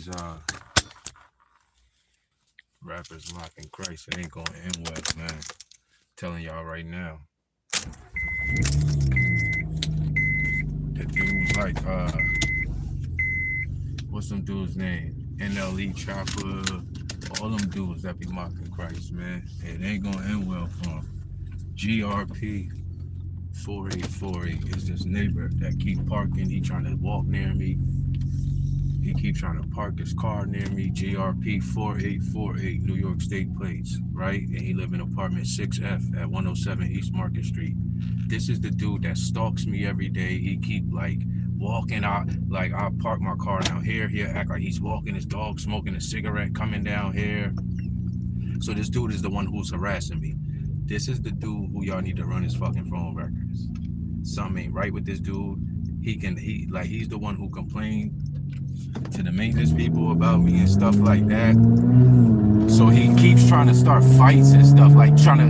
these rappers mocking Christ, it ain't gonna end well, man. Telling y'all right now. The dudes like what's them dudes' name? NLE, Choppa, all them dudes that be mocking Christ, man. It ain't gonna end well for them. GRP 4848 is this neighbor that keep parking. He trying to walk near me. He keep trying to park his car near me. GRP 4848, New York State plates, right? And he live in apartment 6F at 107 East Market Street. This is the dude that stalks me every day. He keep like walking out, like I'll park my car down here. He'll act like he's walking his dog, smoking a cigarette, coming down here. So this dude is the one who's harassing me. This is the dude who y'all need to run his fucking phone records. Something ain't right with this dude. He's the one who complained to the maintenance people about me and stuff like that. So he keeps trying to start fights and stuff, like trying to,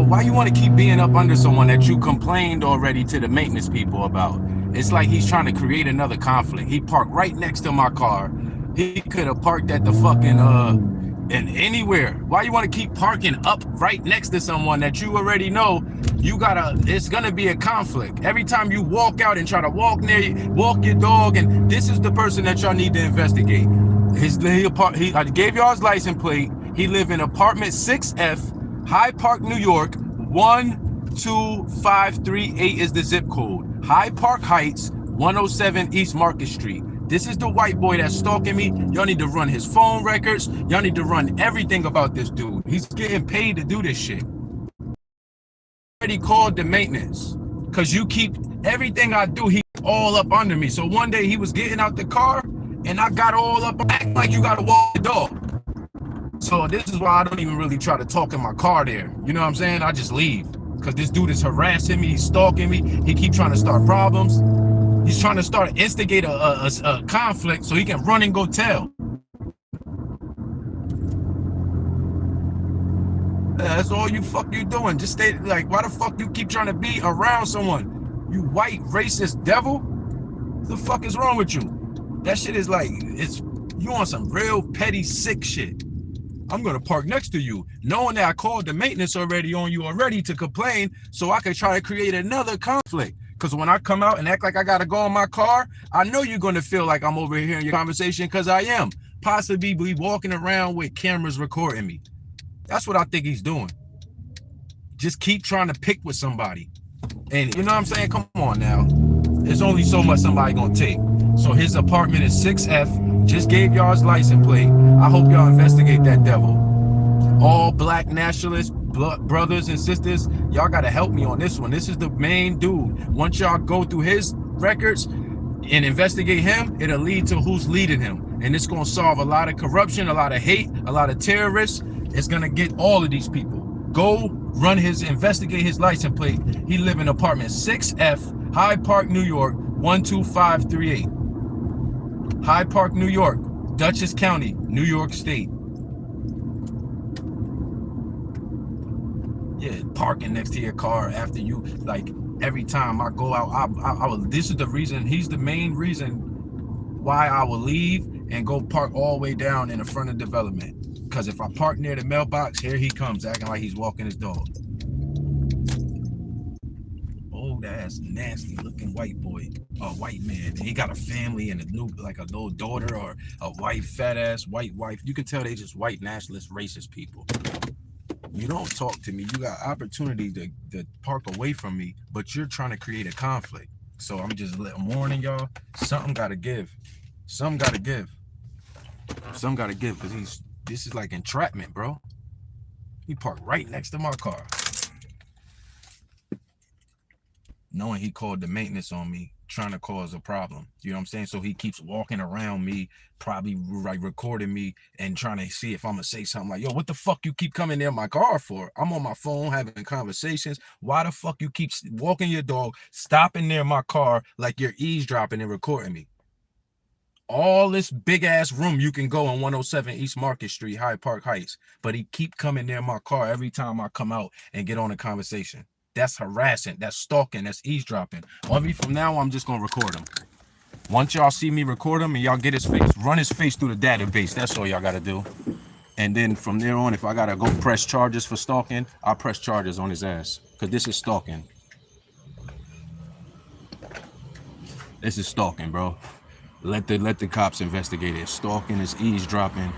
why you want to keep being up under someone that you complained already to the maintenance people about? It's like he's trying to create another conflict. He parked right next to my car. He could have parked at the fucking and anywhere. Why you want to keep parking up right next to someone that you already know it's gonna be a conflict every time you walk out and try to walk your dog? And this is the person that y'all need to investigate. I gave y'all his license plate. He live in apartment 6F, Hyde Park, New York. 12538 is the zip code. Hyde Park Heights, 107 East Market Street. This is the white boy that's stalking me. Y'all need to run his phone records. Y'all need to run everything about this dude. He's getting paid to do this shit. Already called the maintenance because you keep everything I do, he all up under me. So one day he was getting out the car and I got all up, acting like you gotta walk the dog. So this is why I don't even really try to talk in my car there. You know what I'm saying? I just leave because this dude is harassing me. He's stalking me. He keep trying to start problems. He's trying to instigate a conflict so he can run and go tell. That's all you doing. Just stay, like, why the fuck you keep trying to be around someone? You white racist devil? What the fuck is wrong with you? That shit is like, you on some real petty sick shit. I'm gonna park next to you, knowing that I called the maintenance already on you to complain so I could try to create another conflict. Because when I come out and act like I gotta go in my car, I know you're gonna feel like I'm over here in your conversation, because I am. Possibly be walking around with cameras recording me. That's what I think he's doing. Just keep trying to pick with somebody. And you know what I'm saying? Come on now. There's only so much somebody gonna take. So his apartment is 6F. Just gave y'all his license plate. I hope y'all investigate that devil. All black nationalists, brothers and sisters, y'all gotta help me on this one. This is the main dude. Once y'all go through his records and investigate him, it'll lead to who's leading him. And it's gonna solve a lot of corruption, a lot of hate, a lot of terrorists. It's gonna get all of these people. Go investigate his license plate. He live in apartment 6F, Hyde Park, New York, 12538. Hyde Park, New York, Dutchess County, New York State. Yeah, parking next to your car after you, like, every time I go out, I will, this is the reason, he's the main reason why I will leave and go park all the way down in the front of development. Because if I park near the mailbox, here he comes acting like he's walking his dog. Old ass, nasty looking white boy, a white man. He got a family and a little daughter or a white fat ass white wife. You can tell they just white nationalist racist people. You don't talk to me. You got opportunity to park away from me, but you're trying to create a conflict. So I'm warning y'all, something gotta give. Something gotta give. Something gotta give, because this is like entrapment, bro. He parked right next to my car. Knowing he called the maintenance on me, trying to cause a problem. You know what I'm saying? So he keeps walking around me, probably like recording me and trying to see if I'm gonna say something like, yo, what the fuck you keep coming near my car for? I'm on my phone having conversations. Why the fuck you keep walking your dog, stopping near my car like you're eavesdropping and recording me? All this big ass room you can go on 107 East Market Street, Hyde Park Heights, but he keep coming near my car every time I come out and get on a conversation. That's harassing, that's stalking, that's eavesdropping. From now on, I'm just gonna record him. Once y'all see me record him and y'all get his face, run his face through the database. That's all y'all gotta do. And then from there on, if I gotta go press charges for stalking, I'll press charges on his ass. Cause this is stalking. This is stalking, bro. Let the cops investigate it. Stalking is eavesdropping,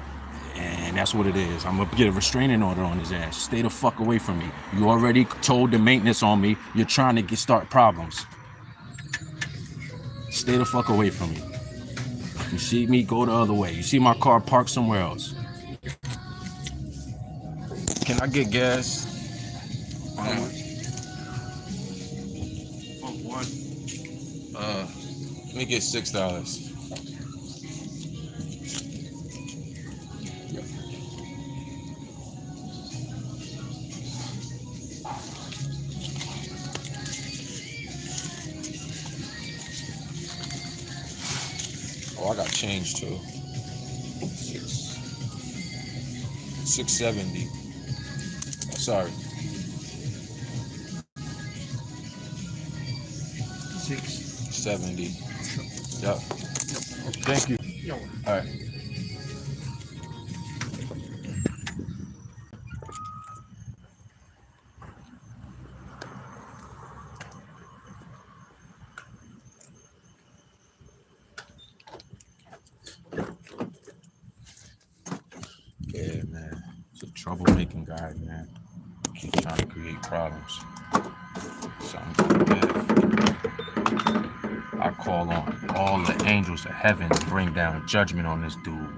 and that's what it is. I'm gonna get a restraining order on his ass. Stay the fuck away from me. You already told the maintenance on me. You're trying to start problems. Stay the fuck away from me. You see me, go the other way. You see my car parked somewhere else. Can I get gas? How much? One. Let me get $6. Oh, I got change too. 670. Sorry. 670. Yep. Thank you. All right. Yeah, man. It's a troublemaking guy, man. Keeps trying to create problems. Something good. I call on all the angels of heaven to bring down judgment on this dude.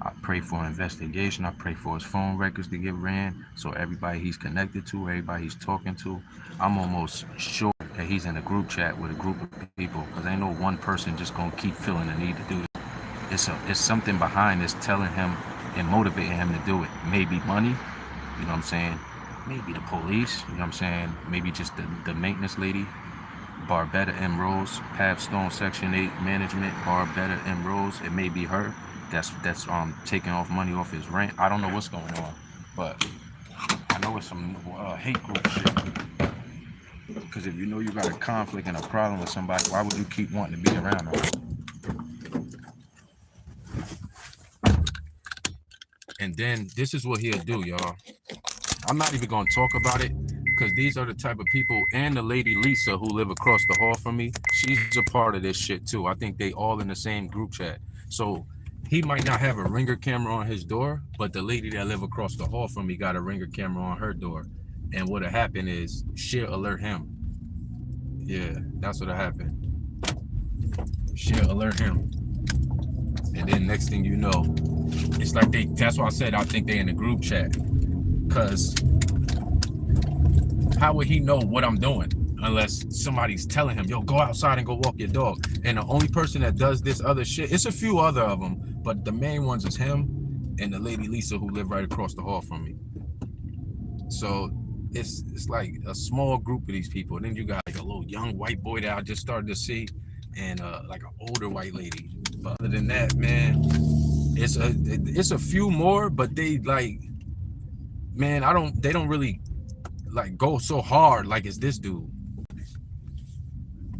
I pray for an investigation. I pray for his phone records to get ran. So everybody he's connected to, everybody he's talking to, I'm almost sure that he's in a group chat with a group of people. Because ain't no one person just gonna keep feeling the need to do this. It's something behind this telling him and motivating him to do it. Maybe money, you know what I'm saying? Maybe the police, you know what I'm saying? Maybe just the maintenance lady, Barbetta M. Rose, Pavstone Section 8 Management, Barbetta M. Rose. It may be her. That's taking off money off his rent. I don't know what's going on, but I know it's some hate group shit. Because if you know you got a conflict and a problem with somebody, why would you keep wanting to be around them? And then this is what he'll do, y'all. I'm not even gonna talk about it because these are the type of people, and the lady Lisa who live across the hall from me, she's a part of this shit too. I think they all in the same group chat. So he might not have a Ringer camera on his door, but the lady that live across the hall from me got a Ringer camera on her door. And what'll happen is she'll alert him. Yeah, that's what'll happen. She'll alert him. And then next thing you know, it's like that's why I said I think they in the group chat. Cause how would he know what I'm doing unless somebody's telling him, yo, go outside and go walk your dog? And the only person that does this other shit, it's a few other of them, but the main ones is him and the lady Lisa who live right across the hall from me. So it's like a small group of these people. And then you got like a little young white boy that I just started to see, and like an older white lady. But other than that, man, it's a few more, but they like, man, they don't really like go so hard like it's this dude.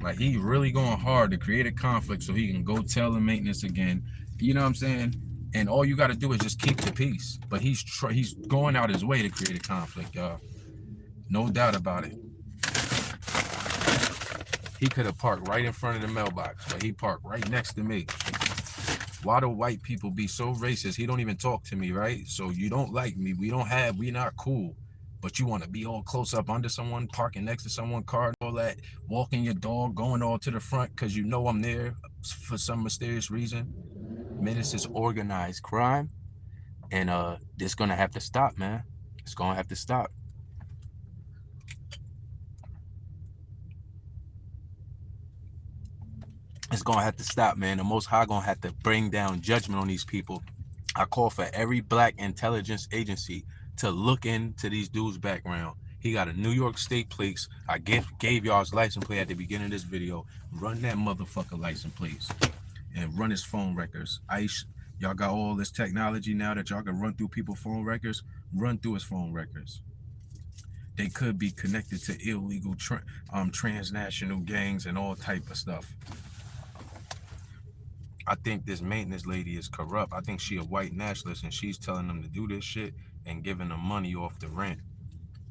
Like he really going hard to create a conflict so he can go tell the maintenance again. You know what I'm saying? And all you got to do is just keep the peace. But he's going out his way to create a conflict, y'all. No doubt about it. He could have parked right in front of the mailbox, but he parked right next to me. Why do white people be so racist? He don't even talk to me, right? So you don't like me. We not cool. But you want to be all close up under someone, parking next to someone's car and all that, walking your dog, going all to the front because you know I'm there for some mysterious reason. Man, this is organized crime. And it's going to have to stop, man. It's going to have to stop. It's going to have to stop, man. The Most High going to have to bring down judgment on these people. I call for every black intelligence agency to look into these dudes' background. He got a New York State plates. I gave y'all his license plate at the beginning of this video. Run that motherfucker license plates and run his phone records. Y'all got all this technology now that y'all can run through people's phone records. Run through his phone records. They could be connected to illegal transnational gangs and all type of stuff. I think this maintenance lady is corrupt. I think she a white nationalist and she's telling them to do this shit and giving them money off the rent.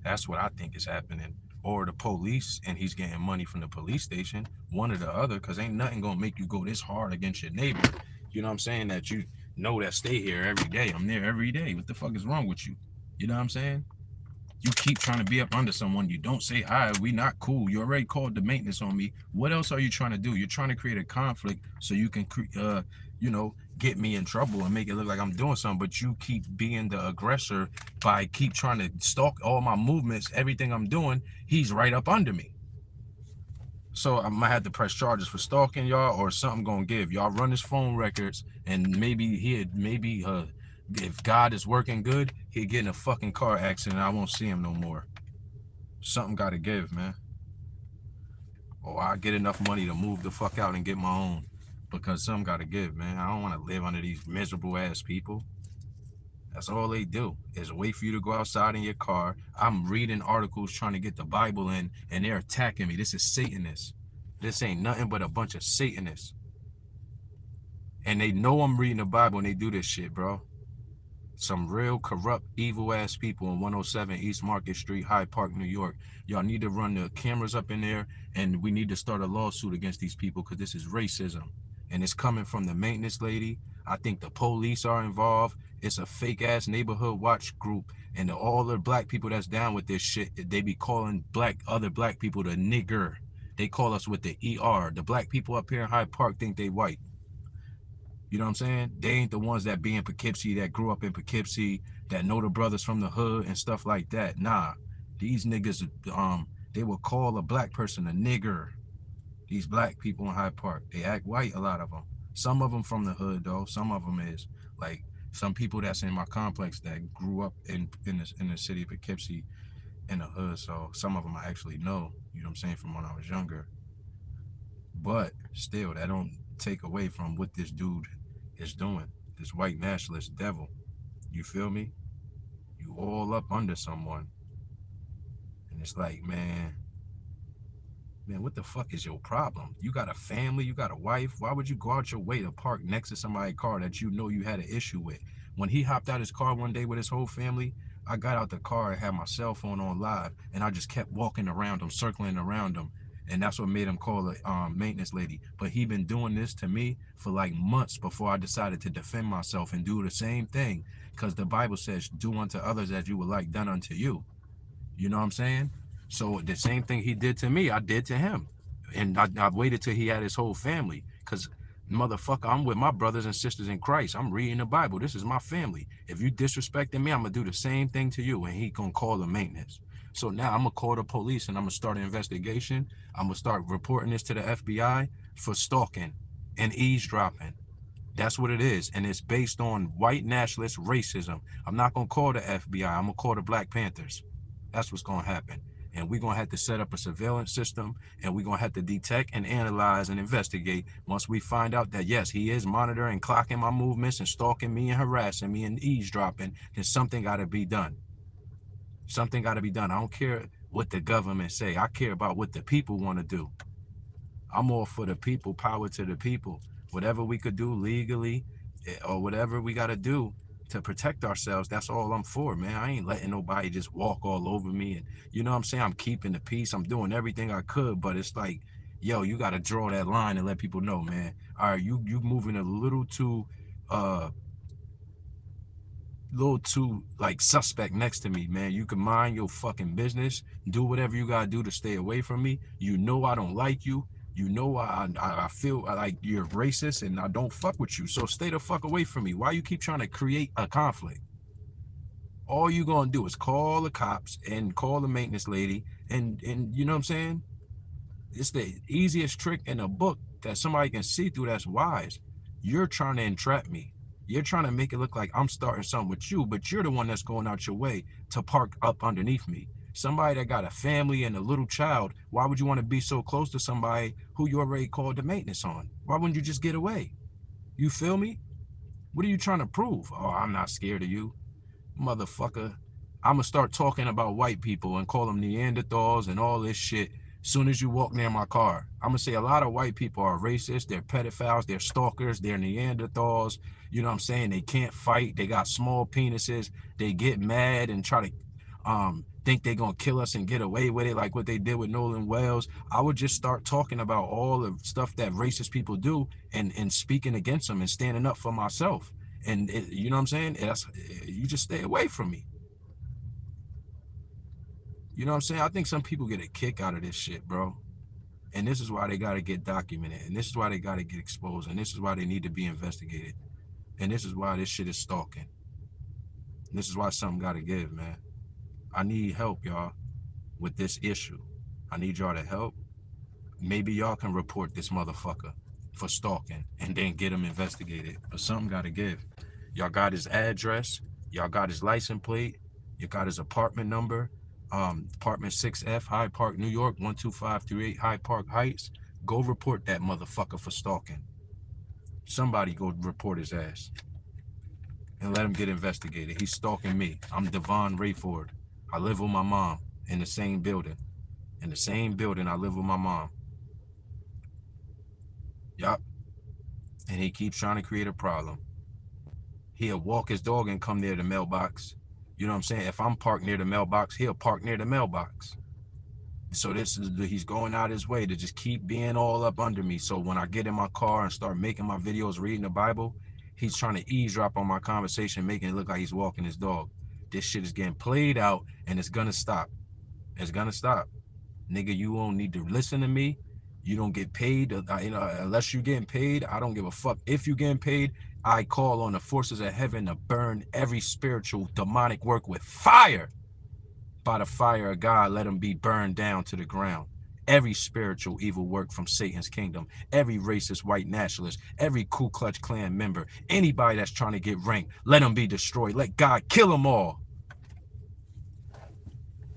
That's what I think is happening. Or the police and he's getting money from the police station, one or the other, because ain't nothing gonna make you go this hard against your neighbor. You know what I'm saying? That you know that stay here every day. I'm there every day. What the fuck is wrong with you? You know what I'm saying? You keep trying to be up under someone. You don't say, all right, we not cool. You already called the maintenance on me. What else are you trying to do? You're trying to create a conflict so you can, you know, get me in trouble and make it look like I'm doing something. But you keep being the aggressor by keep trying to stalk all my movements, everything I'm doing. He's right up under me. So I might have to press charges for stalking y'all or something gonna give. Y'all run his phone records and maybe if God is working good, he'll get in a fucking car accident and I won't see him no more. Something gotta give, man. Or I get enough money to move the fuck out and get my own. Because something gotta give, man. I don't wanna live under these miserable ass people. That's all they do is wait for you to go outside in your car. I'm reading articles trying to get the Bible in and they're attacking me. This is Satanists. This ain't nothing but a bunch of Satanists. And they know I'm reading the Bible and they do this shit, bro. Some real corrupt, evil ass people on 107 East Market Street, Hyde Park, New York. Y'all need to run the cameras up in there and we need to start a lawsuit against these people because this is racism. And it's coming from the maintenance lady. I think the police are involved. It's a fake ass neighborhood watch group. And all the black people that's down with this shit, they be calling other black people the nigger. They call us with the ER. The black people up here in Hyde Park think they white. You know what I'm saying? They ain't the ones that be in Poughkeepsie, that grew up in Poughkeepsie, that know the brothers from the hood and stuff like that. Nah, these niggas, they will call a black person a nigger. These black people in Hyde Park, they act white, a lot of them. Some of them from the hood, though. Some of them is like some people that's in my complex that grew up in the city of Poughkeepsie in the hood. So some of them I actually know, you know what I'm saying, from when I was younger. But still, that don't take away from what this dude is doing. This white nationalist devil. You feel me? You all up under someone. And it's like, man, what the fuck is your problem? You got a family, you got a wife. Why would you go out your way to park next to somebody's car that you know you had an issue with? When he hopped out his car one day with his whole family, I got out the car and had my cell phone on live, and I just kept walking around him, circling around him. And that's what made him call the maintenance lady. But he been doing this to me for like months before I decided to defend myself and do the same thing. Because the Bible says, do unto others as you would like done unto you. You know what I'm saying? So the same thing he did to me, I did to him. And I waited till he had his whole family. Because, motherfucker, I'm with my brothers and sisters in Christ. I'm reading the Bible. This is my family. If you disrespecting me, I'm going to do the same thing to you. And he going to call the maintenance. So now I'm going to call the police and I'm going to start an investigation. I'm going to start reporting this to the FBI for stalking and eavesdropping. That's what it is. And it's based on white nationalist racism. I'm not going to call the FBI. I'm going to call the Black Panthers. That's what's going to happen. And we're going to have to set up a surveillance system and we're going to have to detect and analyze and investigate once we find out that, yes, he is monitoring, clocking my movements and stalking me and harassing me and eavesdropping, then something got to be done. Something got to be done. I don't care what the government say. I care about what the people want to do. I'm all for the people, power to the people. Whatever we could do legally or whatever we got to do to protect ourselves, that's all I'm for, man. I ain't letting nobody just walk all over me. And you know what I'm saying? I'm keeping the peace. I'm doing everything I could, but it's like, yo, you got to draw that line and let people know, man. All right, you moving a little too like suspect next to me, man. You can mind your fucking business, do whatever you gotta do to stay away from me. You know I don't like you. You know I feel like you're racist and I don't fuck with you. So stay the fuck away from me. Why you keep trying to create a conflict? All you gonna do is call the cops and call the maintenance lady and you know what I'm saying? It's the easiest trick in a book that somebody can see through that's wise. You're trying to entrap me. You're trying to make it look like I'm starting something with you, but you're the one that's going out your way to park up underneath me. Somebody that got a family and a little child, why would you want to be so close to somebody who you already called the maintenance on? Why wouldn't you just get away? You feel me? What are you trying to prove? Oh, I'm not scared of you. Motherfucker. I'm going to start talking about white people and call them Neanderthals and all this shit Soon as you walk near my car, I'm gonna say a lot of white people are racist, they're pedophiles, they're stalkers, they're Neanderthals, you know what I'm saying? They can't fight, they got small penises, they get mad and try to think they're gonna kill us and get away with it, like what they did with Nolan Wells. I would just start talking about all the stuff that racist people do and speaking against them and standing up for myself. And you know what I'm saying? You just stay away from me. You know what I'm saying? I think some people get a kick out of this shit, bro. And this is why they got to get documented. And this is why they got to get exposed. And this is why they need to be investigated. And this is why this shit is stalking. And this is why something got to give, man. I need help, y'all, with this issue. I need y'all to help. Maybe y'all can report this motherfucker for stalking and then get him investigated. But something got to give. Y'all got his address. Y'all got his license plate. You got his apartment number. Apartment 6F, Hyde Park, New York, 12538 Hyde Park Heights. Go report that motherfucker for stalking. Somebody go report his ass and let him get investigated. He's stalking me. I'm Devon Rayford. I live with my mom in the same building. In the same building, I live with my mom. Yup. And he keeps trying to create a problem. He'll walk his dog and come near the mailbox. You know what I'm saying? If I'm parked near the mailbox, he'll park near the mailbox. So he's going out his way to just keep being all up under me. So when I get in my car and start making my videos, reading the Bible, he's trying to eavesdrop on my conversation, making it look like he's walking his dog. This shit is getting played out and it's gonna stop. It's gonna stop. Nigga, you won't need to listen to me. You don't get paid, unless you're getting paid. I don't give a fuck if you're getting paid. I call on the forces of heaven to burn every spiritual demonic work with fire. By the fire of God, let them be burned down to the ground. Every spiritual evil work from Satan's kingdom, every racist white nationalist, every Ku Klux Klan member, anybody that's trying to get ranked, let them be destroyed. Let God kill them all.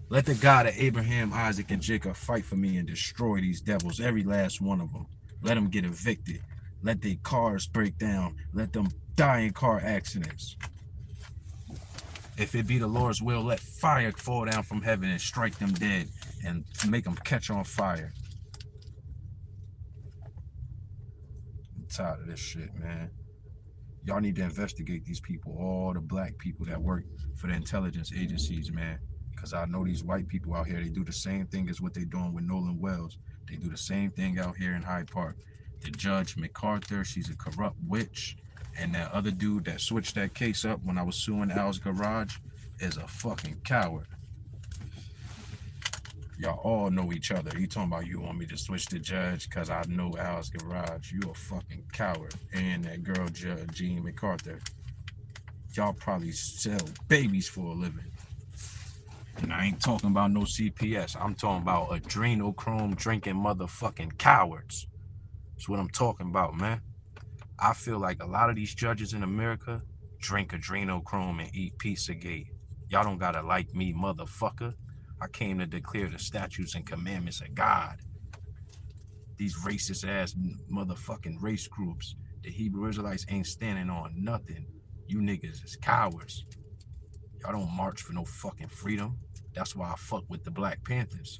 Let the God of Abraham, Isaac, and Jacob fight for me and destroy these devils, every last one of them. Let them get evicted. Let their cars break down. Let them die in car accidents. If it be the Lord's will, let fire fall down from heaven and strike them dead and make them catch on fire. I'm tired of this shit, man. Y'all need to investigate these people, all the black people that work for the intelligence agencies, man. Because I know these white people out here, they do the same thing as what they're doing with Nolan Wells. They do the same thing out here in Hyde Park. The Judge MacArthur, she's a corrupt witch. And that other dude that switched that case up when I was suing Al's Garage is a fucking coward. Y'all all know each other. You talking about you want me to switch the judge because I know Al's Garage. You a fucking coward. And that girl, Jean MacArthur. Y'all probably sell babies for a living. And I ain't talking about no CPS. I'm talking about adrenochrome drinking motherfucking cowards. That's what I'm talking about, man. I feel like a lot of these judges in America drink adrenochrome and eat Pizzagate. Y'all don't gotta like me, motherfucker. I came to declare the statutes and commandments of God. These racist ass motherfucking race groups, the Hebrew Israelites ain't standing on nothing. You niggas is cowards. Y'all don't march for no fucking freedom. That's why I fuck with the Black Panthers.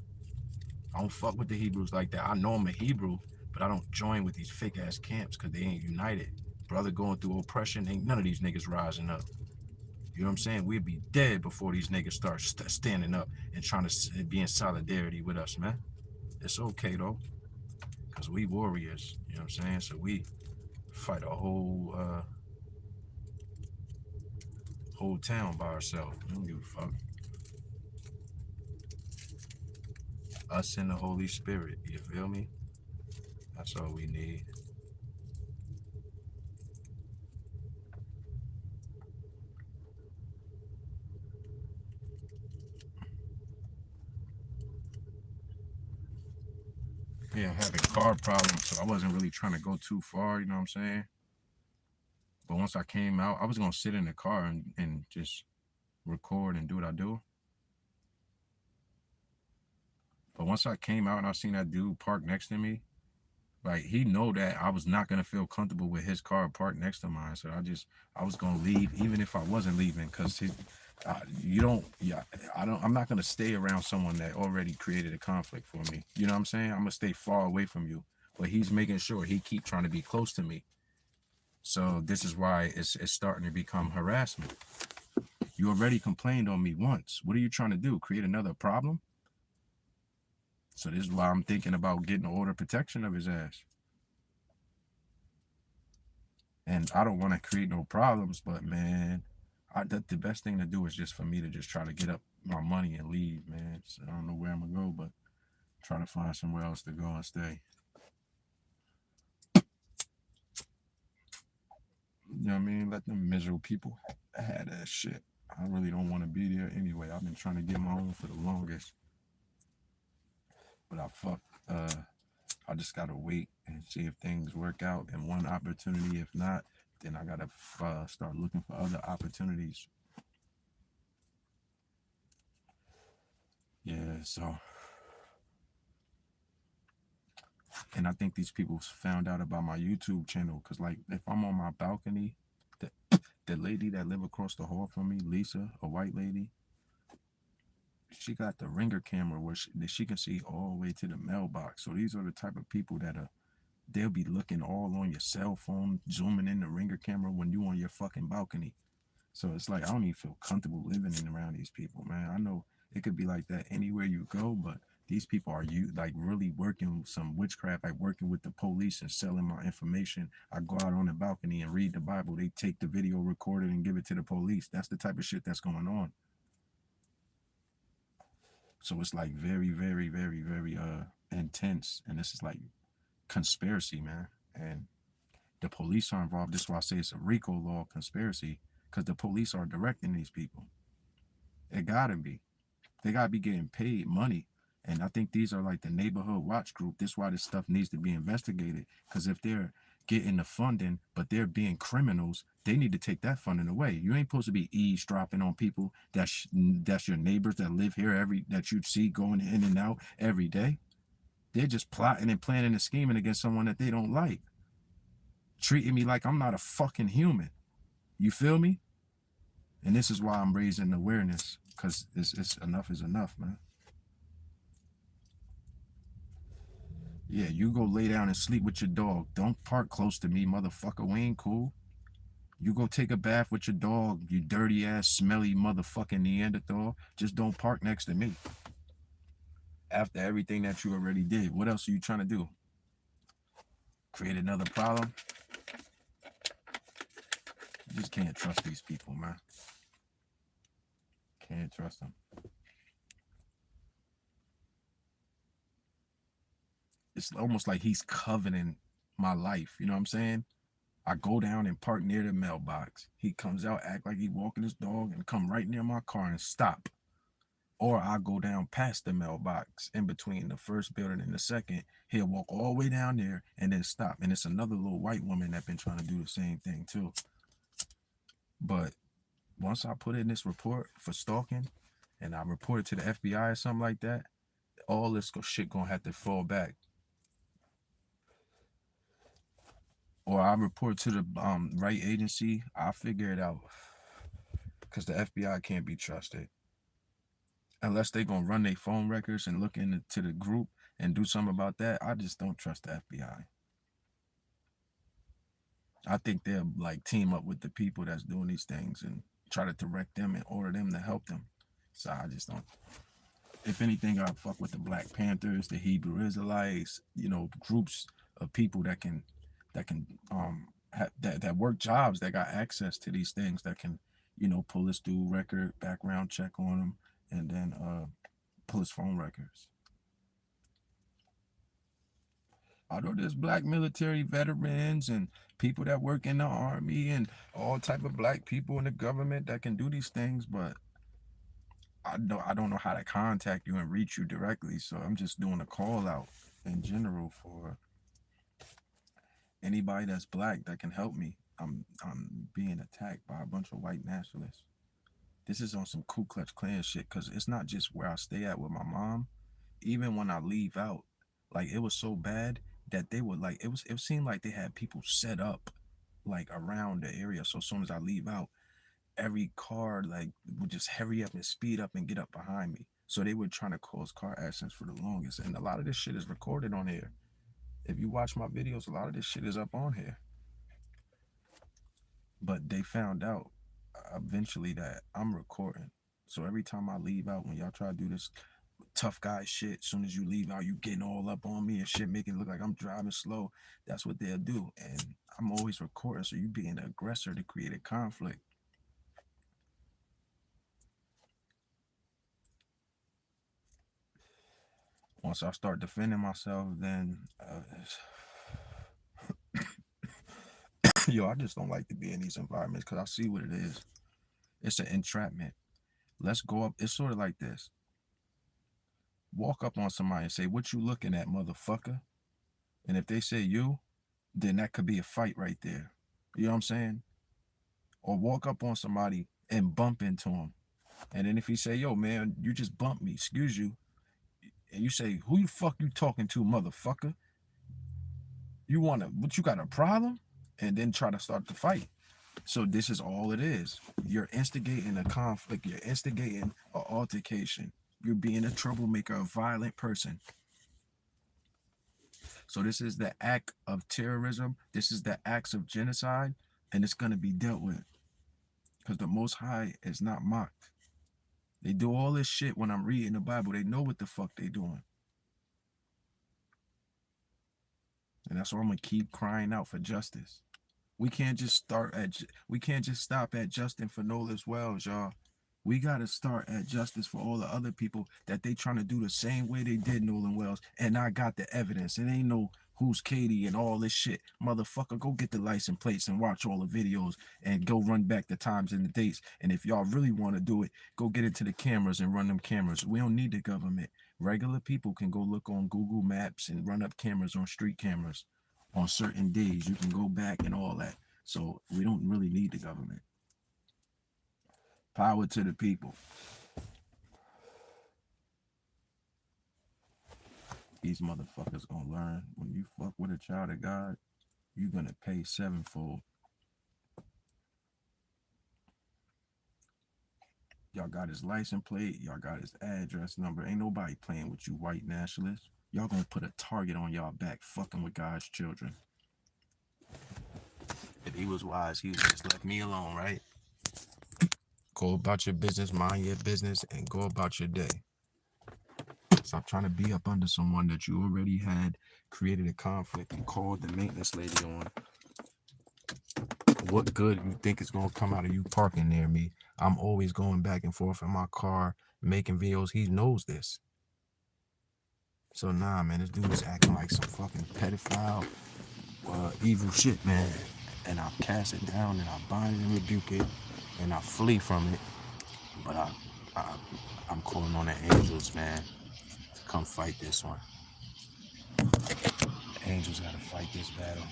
I don't fuck with the Hebrews like that. I know I'm a Hebrew, but I don't join with these fake ass camps because they ain't united. Brother going through oppression, ain't none of these niggas rising up. You know what I'm saying? We'd be dead before these niggas start standing up and trying to be in solidarity with us, man. It's okay though, because we warriors, you know what I'm saying? So we fight a whole town by ourselves. We don't give a fuck. Us and the Holy Spirit, you feel me? That's all we need. Yeah, I had a car problem, so I wasn't really trying to go too far, you know what I'm saying? But once I came out, I was going to sit in the car and just record and do what I do. But once I came out and I seen that dude parked next to me, like, he know that I was not going to feel comfortable with his car parked next to mine. So I was going to leave, even if I wasn't leaving, because You don't, yeah, I'm not gonna stay around someone that already created a conflict for me. You know what I'm saying? I'm gonna stay far away from you. But he's making sure he keep trying to be close to me. So this is why it's starting to become harassment. You already complained on me once. What are you trying to do? Create another problem? So this is why I'm thinking about getting an order of protection of his ass. And I don't want to create no problems, but man, the best thing to do is just for me to just try to get up my money and leave, man. So I don't know where I'm gonna go, but try to find somewhere else to go and stay. You know what I mean? Let them miserable people have that shit. I really don't want to be there anyway. I've been trying to get my own for the longest. But I just gotta wait and see if things work out in one opportunity. If not, then I gotta start looking for other opportunities. Yeah, so, and I think these people found out about my YouTube channel because, like, if I'm on my balcony, the, the lady that live across the hall from me, Lisa, a white lady, she got the ringer camera where she can see all the way to the mailbox. So these are the type of people that they'll be looking all on your cell phone, zooming in the ringer camera when you on your fucking balcony. So it's like I don't even feel comfortable living in around these people, man. I know it could be like that anywhere you go, but these people are you like really working some witchcraft, like working with the police and selling my information. I go out on the balcony and read the Bible. They take the video, record it, and give it to the police. That's the type of shit that's going on. So it's like very, very, very, very intense. And this is like conspiracy, man. And the police are involved. This is why I say it's a RICO law conspiracy, because the police are directing these people. It gotta be. They gotta be getting paid money. And I think these are like the neighborhood watch group. This is why this stuff needs to be investigated. Because if they're getting the funding, but they're being criminals, they need to take that funding away. You ain't supposed to be eavesdropping on people that's your neighbors that live here that you see going in and out every day. They're just plotting and planning and scheming against someone that they don't like. Treating me like I'm not a fucking human. You feel me? And this is why I'm raising awareness, because it's enough is enough, man. Yeah, you go lay down and sleep with your dog. Don't park close to me, motherfucker. We ain't cool. You go take a bath with your dog, you dirty ass, smelly motherfucking Neanderthal. Just don't park next to me. After everything that you already did, what else are you trying to do? Create another problem? You just can't trust these people, man. Can't trust them. It's almost like he's coveting my life. You know what I'm saying? I go down and park near the mailbox. He comes out, act like he walking his dog, and come right near my car and stop. Or I go down past the mailbox in between the first building and the second. He'll walk all the way down there and then stop. And it's another little white woman that been trying to do the same thing too. But once I put in this report for stalking and I report it to the FBI or something like that, all this shit gonna have to fall back. Or I report to the right agency, I'll figure it out. Because the FBI can't be trusted. Unless they gonna run their phone records and look into the group and do something about that, I just don't trust the FBI. I think they'll like team up with the people that's doing these things and try to direct them and order them to help them. So I just don't. If anything, I'll fuck with the Black Panthers, the Hebrew Israelites, groups of people that can that work jobs, that got access to these things, that can, pull us through record, background check on them, and then pull his phone records. I know there's black military veterans and people that work in the army and all type of black people in the government that can do these things, but I don't know how to contact you and reach you directly. So I'm just doing a call out in general for anybody that's black that can help me. I'm being attacked by a bunch of white nationalists. This is on some Ku Klux Klan shit, because it's not just where I stay at with my mom. Even when I leave out, like, it was so bad that they would, like, it seemed like they had people set up like around the area. So as soon as I leave out, every car like would just hurry up and speed up and get up behind me. So they were trying to cause car accidents for the longest. And a lot of this shit is recorded on here. If you watch my videos, a lot of this shit is up on here. But they found out eventually that I'm recording. So every time I leave out, when y'all try to do this tough guy shit, as soon as you leave out, you getting all up on me and shit, making it look like I'm driving slow. That's what they'll do. And I'm always recording, so you being the aggressor to create a conflict. Once I start defending myself, then yo, I just don't like to be in these environments because I see what it is. It's an entrapment. Let's go up. It's sort of like this. Walk up on somebody and say, "What you looking at, motherfucker?" And if they say you, then that could be a fight right there. You know what I'm saying? Or walk up on somebody and bump into him. And then if he say, "Yo, man, you just bumped me, excuse you," and you say, "Who you fuck you talking to, motherfucker? You wanna, what, you got a problem?" And then try to start the fight. So this is all it is. You're instigating a conflict. You're instigating an altercation. You're being a troublemaker, a violent person. So this is the act of terrorism. This is the acts of genocide, and it's gonna be dealt with. Because the Most High is not mocked. They do all this shit when I'm reading the Bible. They know what the fuck they doing. And that's why I'm gonna keep crying out for justice. We can't just stop at Justin for Nola's Wells, y'all. We gotta start at justice for all the other people that they trying to do the same way they did Nolan Wells, and I got the evidence. It ain't no who's Katie and all this shit. Motherfucker, go get the license plates and watch all the videos and go run back the times and the dates. And if y'all really want to do it, go get into the cameras and run them cameras. We don't need the government. Regular people can go look on Google Maps and run up cameras on street cameras on certain days. You can go back and all that. So we don't really need the government. Power to the people. These motherfuckers gonna learn when you fuck with a child of God, you're gonna pay sevenfold. Y'all got his license plate, y'all got his address number. Ain't nobody playing with you white nationalists. Y'all gonna put a target on y'all back fucking with God's children. If he was wise, he would just let me alone, right? Go about your business, mind your business, and go about your day. Stop trying to be up under someone that you already had created a conflict and called the maintenance lady on. What good you think is going to come out of you parking near me? I'm always going back and forth in my car, making videos. He knows this. So nah, man, this dude is acting like some fucking pedophile, evil shit, man. And I cast it down and I bind and rebuke it and I flee from it. But I'm calling on the angels, man, to come fight this one. The angels gotta fight this battle.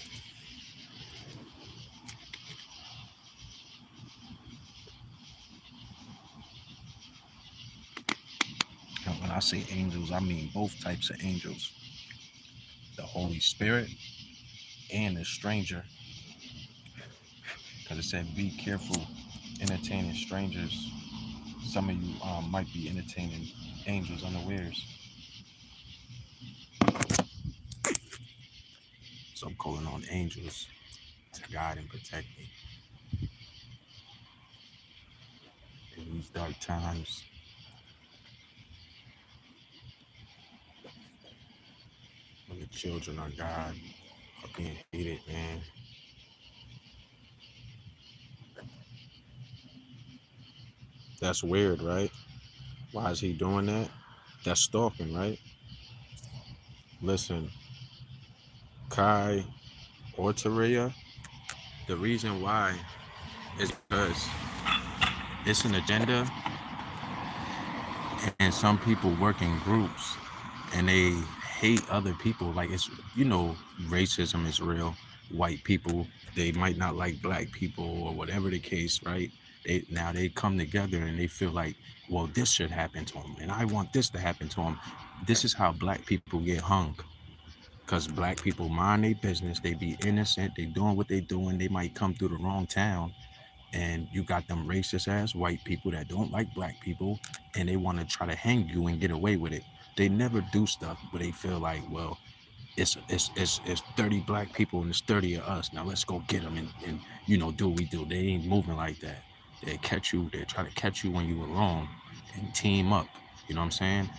And when I say angels, I mean both types of angels. The Holy Spirit and the stranger. Because it said, be careful entertaining strangers. Some of you might be entertaining angels unawares. So I'm calling on angels to guide and protect me. In these dark times, when the children of God are being hated, man. That's weird, right? Why is he doing that? That's stalking, right? Listen, Kai or Taria, the reason why is because it's an agenda and some people work in groups and they hate other people. Like, it's, racism is real. White people, they might not like black people or whatever the case, right? They come together and they feel like, well, this should happen to them and I want this to happen to them. This is how black people get hung. Because black people mind their business. They be innocent. They doing what they doing. They might come through the wrong town And you got them racist ass white people that don't like black people, and they want to try to hang you and get away with it. They never do stuff, but they feel like, well, it's 30 black people and it's 30 of us. Now let's go get them and do what we do. They ain't moving like that. They catch you. They try to catch you when you were wrong, and team up. You know what I'm saying?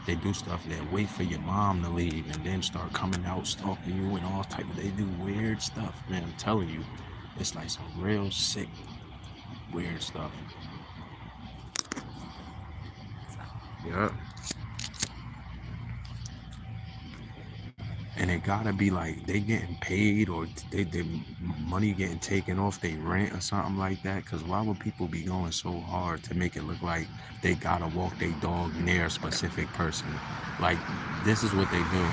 They do stuff. They wait for your mom to leave and then start coming out stalking you and all type of. They do weird stuff, man. I'm telling you, it's like some real sick, weird stuff. Yeah. And it gotta be like they getting paid or they money getting taken off they rent or something like that. Cause why would people be going so hard to make it look like they gotta walk their dog near a specific person? Like this is what they do.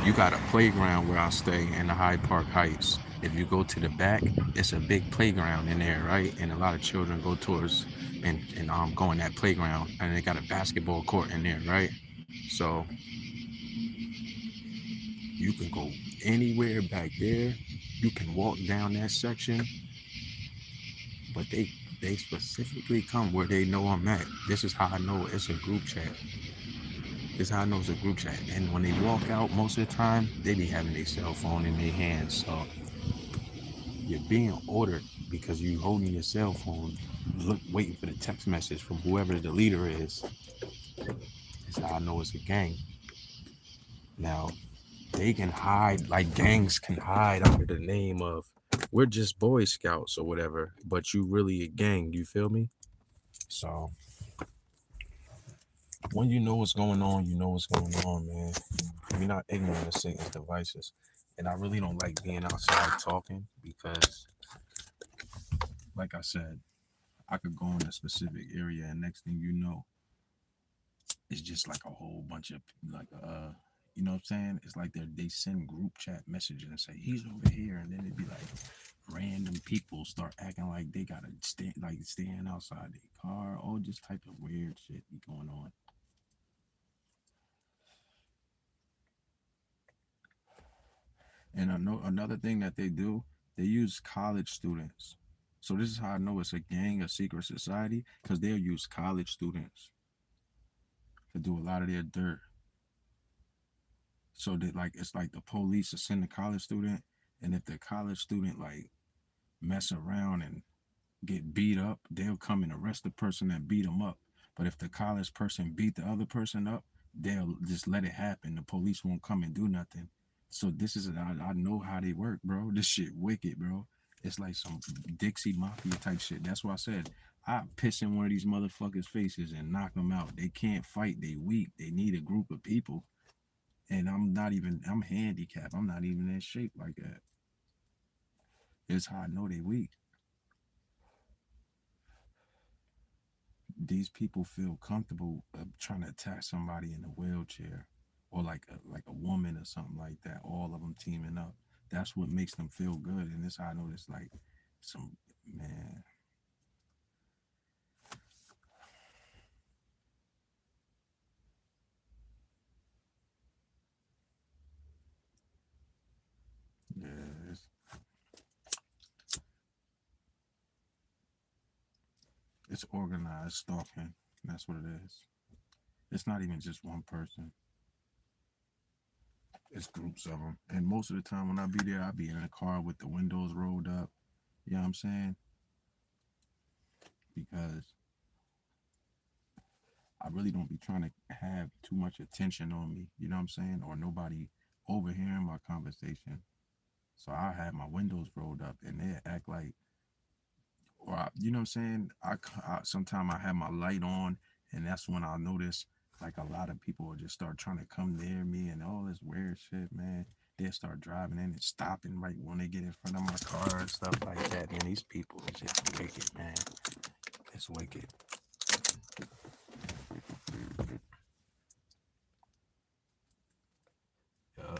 You got a playground where I stay in the Hyde Park Heights. If you go to the back, it's a big playground in there, right? And a lot of children go towards and go in that playground, and they got a basketball court in there, right? So you can go anywhere back there. You can walk down that section, but they specifically come where they know I'm at. This is how I know it's a group chat. This is how I know it's a group chat. And when they walk out, most of the time, they be having their cell phone in their hands. So you're being ordered because you holding your cell phone, waiting for the text message from whoever the leader is. That's how I know it's a gang. Now, they can hide, like gangs can hide under the name of, we're just Boy Scouts or whatever, but you really a gang, you feel me? So, when you know what's going on, you know what's going on, man. You're not ignorant of Satan's devices. And I really don't like being outside talking because, like I said, I could go in a specific area and next thing you know, it's just like a whole bunch of like you know what I'm saying? It's like they send group chat messages and say he's over here, and then it'd be like random people start acting like they gotta stand outside their car, all this type of weird shit be going on. And I know another thing that they do, they use college students. So this is how I know it's a gang, a secret society, because they'll use college students to do a lot of their dirt. So that like it's like the police will send a college student, and if the college student like mess around and get beat up, they'll come and arrest the person that beat them up. But if the college person beat the other person up, they'll just let it happen. The police won't come and do nothing. So this is I know how they work, bro. This shit wicked, bro. It's like some Dixie Mafia type shit. That's why I said I piss in one of these motherfuckers' faces and knock them out. They can't fight. They weak. They need a group of people. And I'm handicapped. I'm not even in shape like that. It's how I know they weak. These people feel comfortable trying to attack somebody in a wheelchair or like a woman or something like that. All of them teaming up. That's what makes them feel good. And this how I know it's like some man. Yeah, it's organized stalking. That's what it is. It's not even just one person. It's groups of them. And most of the time when I be there, I be in a car with the windows rolled up. You know what I'm saying? Because I really don't be trying to have too much attention on me. You know what I'm saying? Or nobody overhearing my conversation. So I have my windows rolled up and they act like, you know what I'm saying? Sometimes I have my light on and that's when I'll notice like a lot of people will just start trying to come near me and all this weird shit, man. They start driving in and stopping right when they get in front of my car and stuff like that. And these people are just wicked, man. It's wicked. Yeah.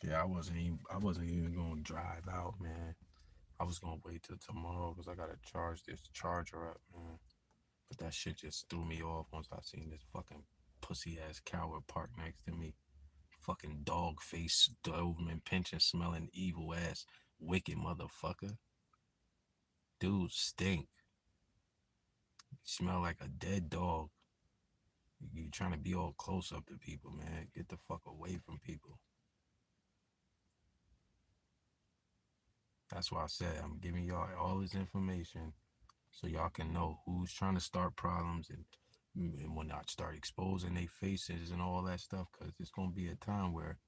Yeah, I wasn't even gonna drive out, man. I was gonna wait till tomorrow because I gotta charge this charger up, man. But that shit just threw me off once I seen this fucking pussy ass coward park next to me. Fucking dog face, Doberman pinching, smelling evil ass, wicked motherfucker. Dude stink. Smell like a dead dog. You trying to be all close up to people, man. Get the fuck away from people. That's why I said I'm giving y'all all this information so y'all can know who's trying to start problems and when I start exposing their faces and all that stuff, because it's gonna be a time where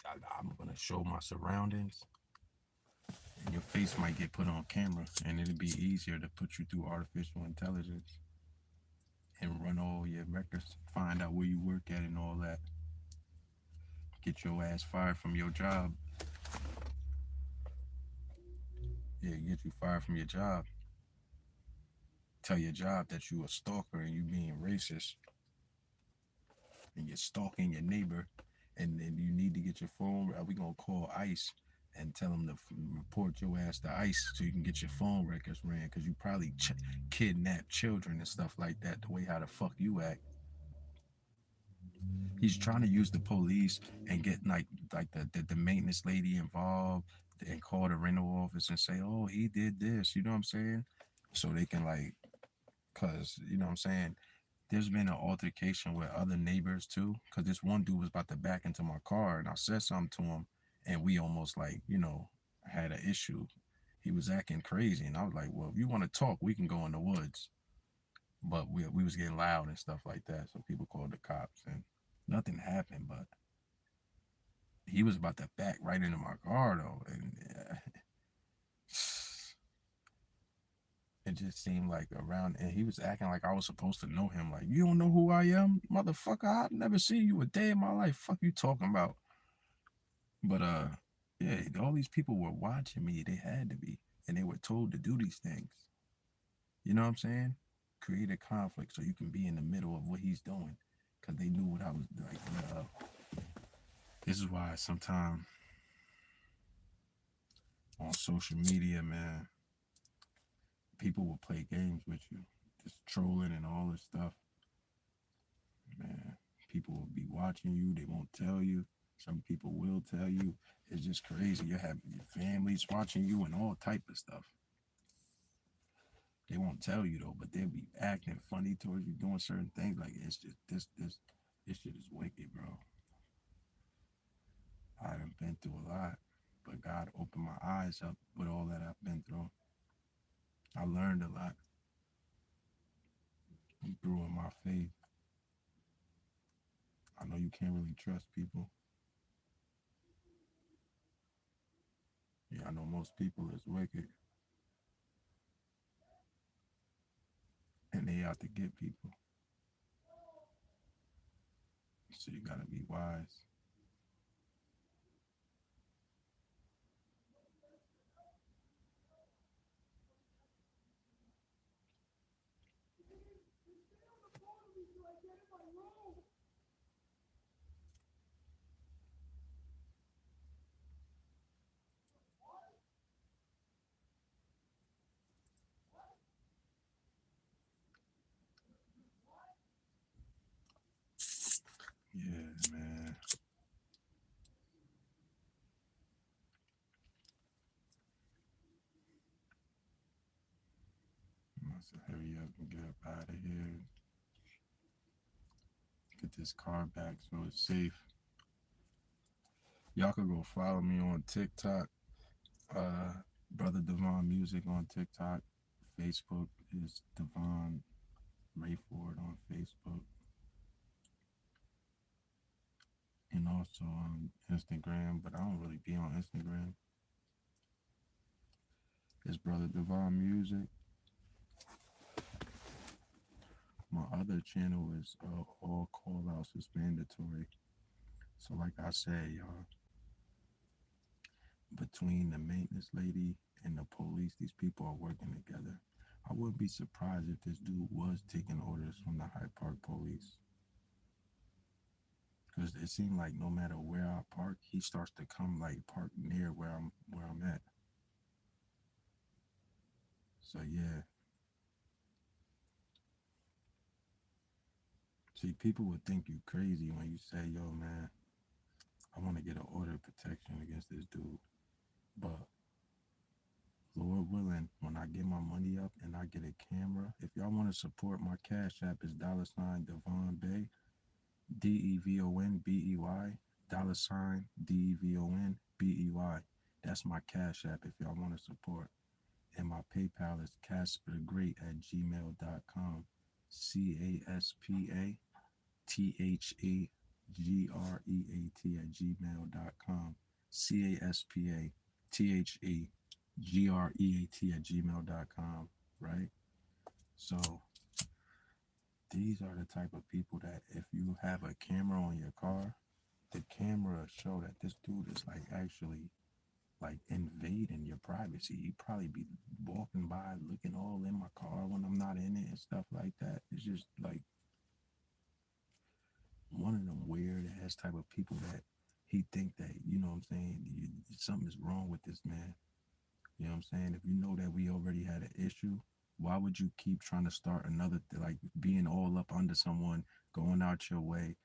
I'm gonna show my surroundings, and your face might get put on camera, and it'll be easier to put you through artificial intelligence and run all your records, find out where you work at and all that. Get your ass fired from your job. Yeah, get you fired from your job. Tell your job that you a stalker and you being racist and you're stalking your neighbor, and then you need to get your phone. We gonna call ICE and tell them to report your ass to ICE so you can get your phone records ran, because you probably kidnap children and stuff like that. The way how the fuck you act. He's trying to use the police and get like the maintenance lady involved and call the rental office and say, oh, he did this. You know what I'm saying? So they can like, cause you know what I'm saying. There's been an altercation with other neighbors too, because this one dude was about to back into my car, and I said something to him, and we almost like, had an issue. He was acting crazy, and I was like, well, if you want to talk, we can go in the woods. But we was getting loud and stuff like that, so people called the cops, and nothing happened. But he was about to back right into my car though, and it just seemed like around, and he was acting like I was supposed to know him. Like, you don't know who I am, motherfucker. I've never seen you a day in my life. Fuck you talking about? But yeah, all these people were watching me. They had to be, and they were told to do these things. You know what I'm saying? Create a conflict so you can be in the middle of what he's doing, because they knew what I was like. This is why sometimes on social media, man, people will play games with you, just trolling and all this stuff. Man, people will be watching you. They won't tell you. Some people will tell you. It's just crazy. You have your families watching you and all type of stuff. They won't tell you though, but they'll be acting funny towards you, doing certain things. Like, it's just this shit is wicked, bro. I haven't been through a lot, but God opened my eyes up with all that I've been through. I learned a lot. I grew in my faith. I know you can't really trust people. Yeah, I know most people is wicked, and they out to get people. So you gotta be wise. Yeah, man. I said, hurry up and get up out of here. Get this car back so it's safe. Y'all could go follow me on TikTok. Brother Devon Music on TikTok. Facebook is Devon Rayford on Facebook. And also on Instagram, but I don't really be on Instagram. It's Brother Devon Music. My other channel is all call outs is mandatory. So like I said, y'all, between the maintenance lady and the police, these people are working together. I wouldn't be surprised if this dude was taking orders from the Hyde Park police. Because it seemed like no matter where I park, he starts to come like park near where I'm at. So yeah. See, people would think you crazy when you say, yo man, I want to get an order of protection against this dude. But Lord willing, when I get my money up and I get a camera, if y'all want to support my cash app is $Devon Bay, DEVONBEY, $DEVONBEY. That's my cash app if y'all want to support. And my PayPal is casperthegreat@gmail.com. CASPATHEGREAT@gmail.com. CASPATHEGREAT@gmail.com. Right? So these are the type of people that if you have a camera on your car, the camera show that this dude is like actually like invading your privacy. He probably be walking by looking all in my car when I'm not in it and stuff like that. It's just like one of them weird ass type of people that he think that, you know what I'm saying, something is wrong with this man. You know what I'm saying? If you know that we already had an issue, why would you keep trying to start another, like being all up under someone, going out your way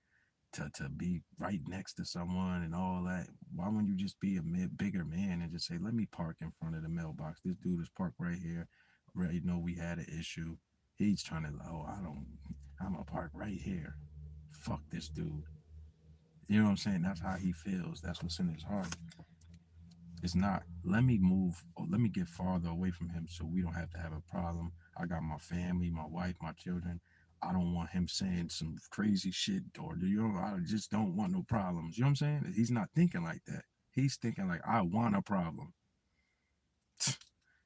to be right next to someone and all that? Why wouldn't you just be a bigger man and just say, let me park in front of the mailbox? This dude is parked right here. Already know we had an issue. He's trying to, I'm gonna park right here. Fuck this dude. You know what I'm saying? That's how he feels. That's what's in his heart. It's not, let me move, or let me get farther away from him so we don't have to have a problem. I got my family, my wife, my children. I don't want him saying some crazy shit, or I just don't want no problems. You know what I'm saying? He's not thinking like that. He's thinking like, I want a problem.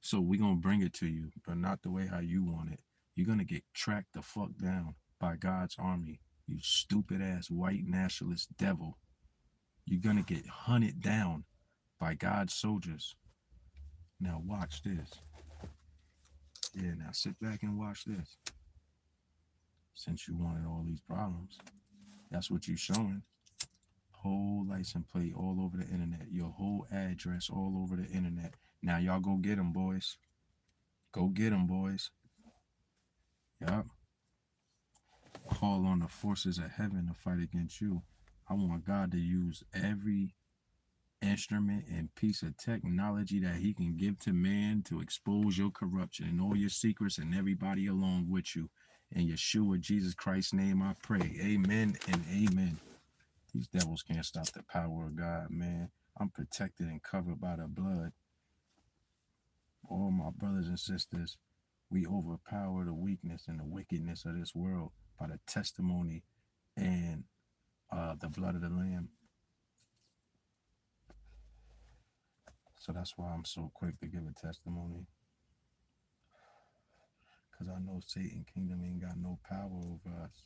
So we gonna bring it to you, but not the way how you want it. You're gonna get tracked the fuck down by God's army. You stupid ass white nationalist devil. You're gonna get hunted down by God's soldiers. Now watch this. Yeah, now sit back and watch this. Since you wanted all these problems, that's what you showing. Whole license plate all over the internet. Your whole address all over the internet. Now y'all go get them, boys. Go get them, boys. Yup. Call on the forces of heaven to fight against you. I want God to use every instrument and piece of technology that he can give to man to expose your corruption and all your secrets and everybody along with you. In Yeshua, Jesus Christ's name, I pray. Amen and amen. These devils can't stop the power of God, man. I'm protected and covered by the blood. All my brothers and sisters, we overpower the weakness and the wickedness of this world by the testimony and the blood of the Lamb. So that's why I'm so quick to give a testimony. Because I know Satan's kingdom ain't got no power over us.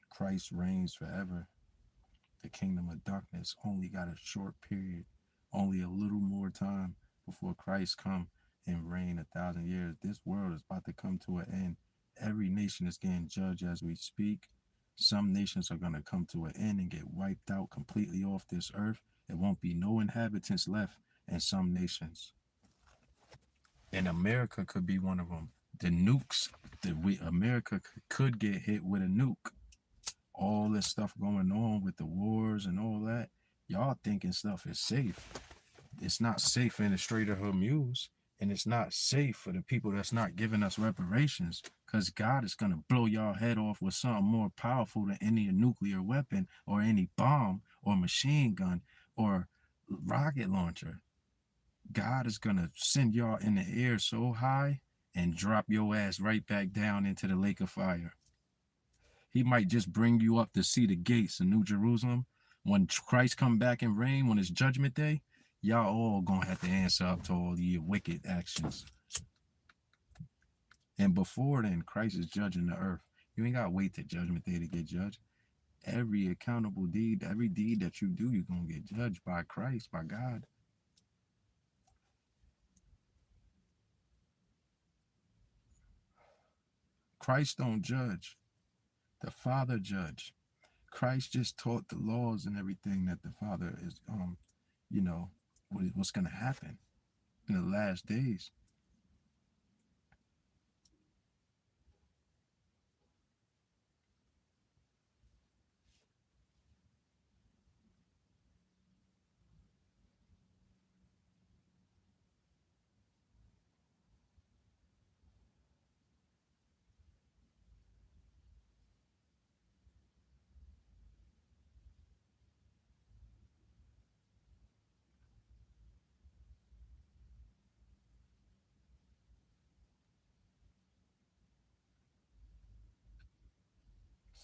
Christ reigns forever. The kingdom of darkness only got a short period, only a little more time before Christ come and reign 1,000 years. This world is about to come to an end. Every nation is getting judged as we speak. Some nations are going to come to an end and get wiped out completely off this earth. There won't be no inhabitants left in some nations. And America could be one of them. The nukes, America could get hit with a nuke. All this stuff going on with the wars and all that, y'all thinking stuff is safe. It's not safe in the Strait of Hormuz, and it's not safe for the people that's not giving us reparations, because God is going to blow y'all head off with something more powerful than any nuclear weapon or any bomb or machine gun or rocket launcher. God is going to send y'all in the air so high and drop your ass right back down into the lake of fire. He might just bring you up to see the gates of New Jerusalem. When Christ come back and reign, when it's judgment day, y'all all gonna have to answer up to all your wicked actions. And before then, Christ is judging the earth. You ain't gotta wait till judgment day to get judged. Every accountable deed, every deed that you do, you're gonna get judged by Christ, by God. Christ don't judge. The Father judge. Christ just taught the laws and everything that the Father is, you know, what's going to happen in the last days.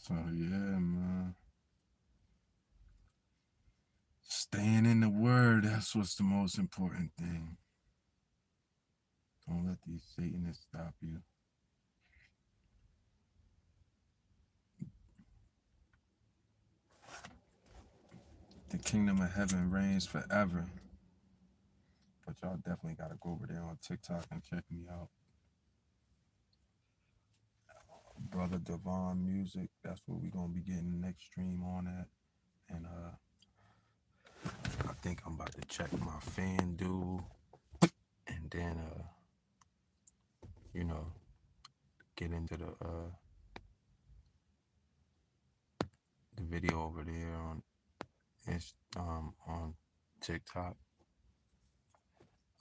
So yeah, man. Staying in the word, that's what's the most important thing. Don't let these Satanists stop you. The kingdom of heaven reigns forever. But y'all definitely gotta go over there on TikTok and check me out. Brother Devon Music, that's what we gonna be getting next stream on at. And I think I'm about to check my FanDuel and then you know, get into the video over there on TikTok.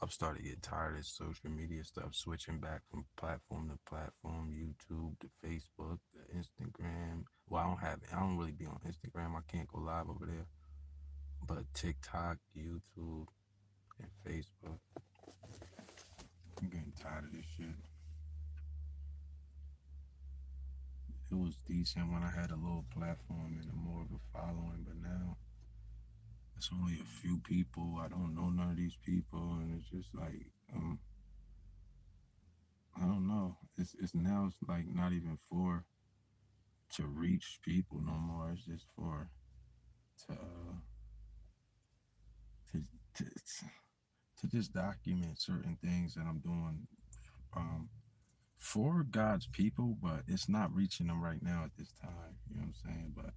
I've started to get tired of social media stuff, switching back from platform to platform, YouTube to Facebook to Instagram. Well, I don't really be on Instagram. I can't go live over there. But TikTok, YouTube, and Facebook. I'm getting tired of this shit. It was decent when I had a little platform and more of a following, but now it's only a few people. I don't know none of these people, and it's just like I don't know. It's now it's like not even for to reach people no more. It's just for to to to, to just document certain things that I'm doing for God's people, but it's not reaching them right now at this time. You know what I'm saying? But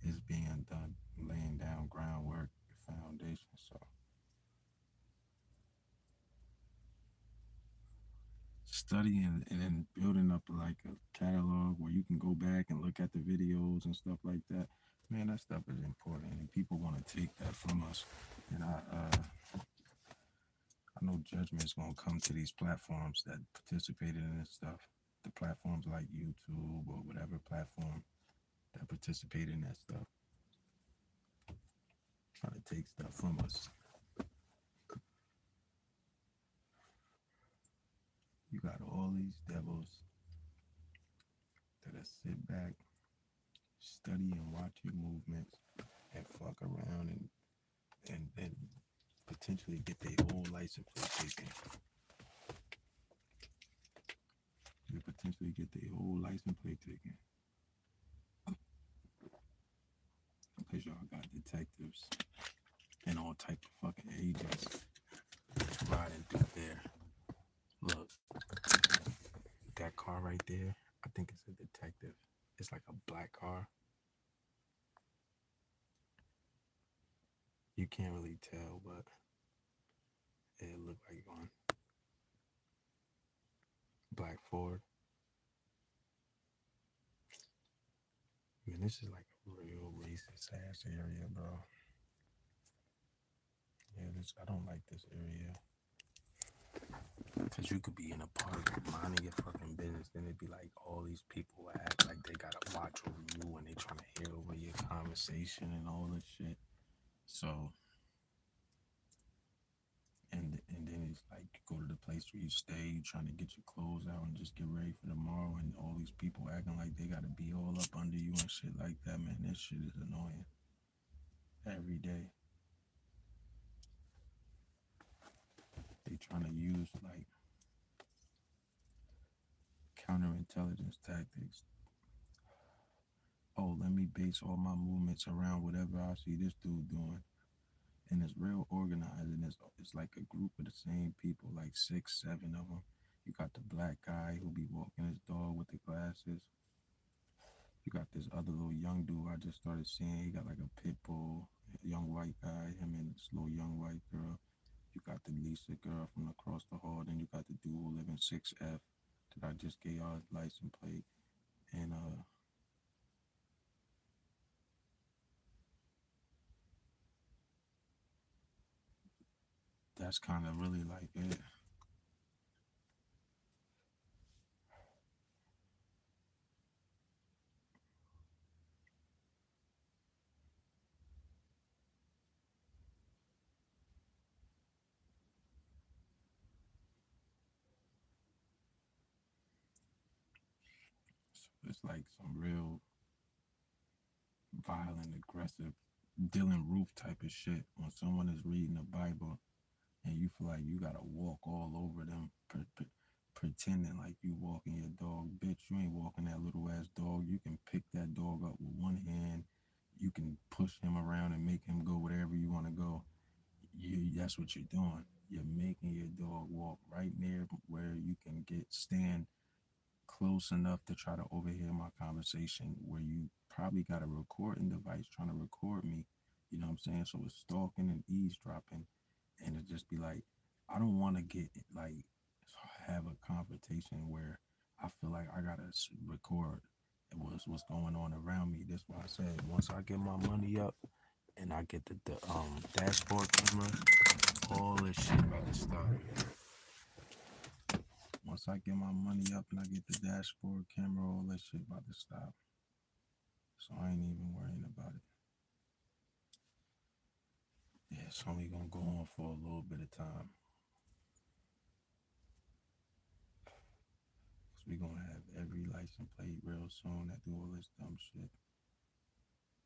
it's being done, laying down groundwork, foundation. So studying and then building up like a catalog where you can go back and look at the videos and stuff like that. Man, that stuff is important, and people want to take that from us. And I know judgment is gonna come to these platforms that participated in this stuff. The platforms like YouTube or whatever platform that participate in that stuff, try to take stuff from us. You got all these devils that sit back, study and watch your movements, and fuck around and potentially get their whole license plate taken. You potentially get their whole license plate taken. Because y'all got detectives and all type of fucking agents riding through there. Look, that car right there, I think it's a detective. It's like a black car. You can't really tell, but it looked like one. Black Ford. Man, this is like a real racist ass area, bro. Yeah, I don't like this area. Because you could be in a park minding your fucking business, then it'd be like all these people act like they gotta watch over you and they trying to hear over your conversation and all this shit. So, and then it's like you go to the place where you stay, you trying to get your clothes out and just get ready for tomorrow, and all these people acting like they gotta be all up under you and shit like that, man. This shit is annoying. Every day. They trying to use like counterintelligence tactics. Oh, let me base all my movements around whatever I see this dude doing. And it's real organized, and it's like a group of the same people, like 6, 7 of them. You got the black guy who be walking his dog with the glasses. You got this other little young dude I just started seeing. He got like a pit bull, young white guy, him and this little young white girl. You got the Lisa girl from across the hall. Then you got the dude who live in 6F that I just gave y'all his license plate. And that's kind of really like it. So it's like some real violent, aggressive Dylan Roof type of shit. When someone is reading the Bible and you feel like you gotta walk all over them, pretending like you walking your dog. Bitch, you ain't walking that little ass dog. You can pick that dog up with one hand. You can push him around and make him go wherever you want to go. That's what you're doing. You're making your dog walk right near where you can stand close enough to try to overhear my conversation, where you probably got a recording device trying to record me. You know what I'm saying? So it's stalking and eavesdropping, and it just be like, I don't want to get like have a confrontation where I feel like I gotta record what's going on around me. That's why I said once I get my money up and I get the dashboard camera, all this shit about to stop. Once I get my money up and I get the dashboard camera, all that shit about to stop. So I ain't even worrying about it. Yeah, it's only gonna go on for a little bit of time. Cause we gonna have every license plate real soon that do all this dumb shit.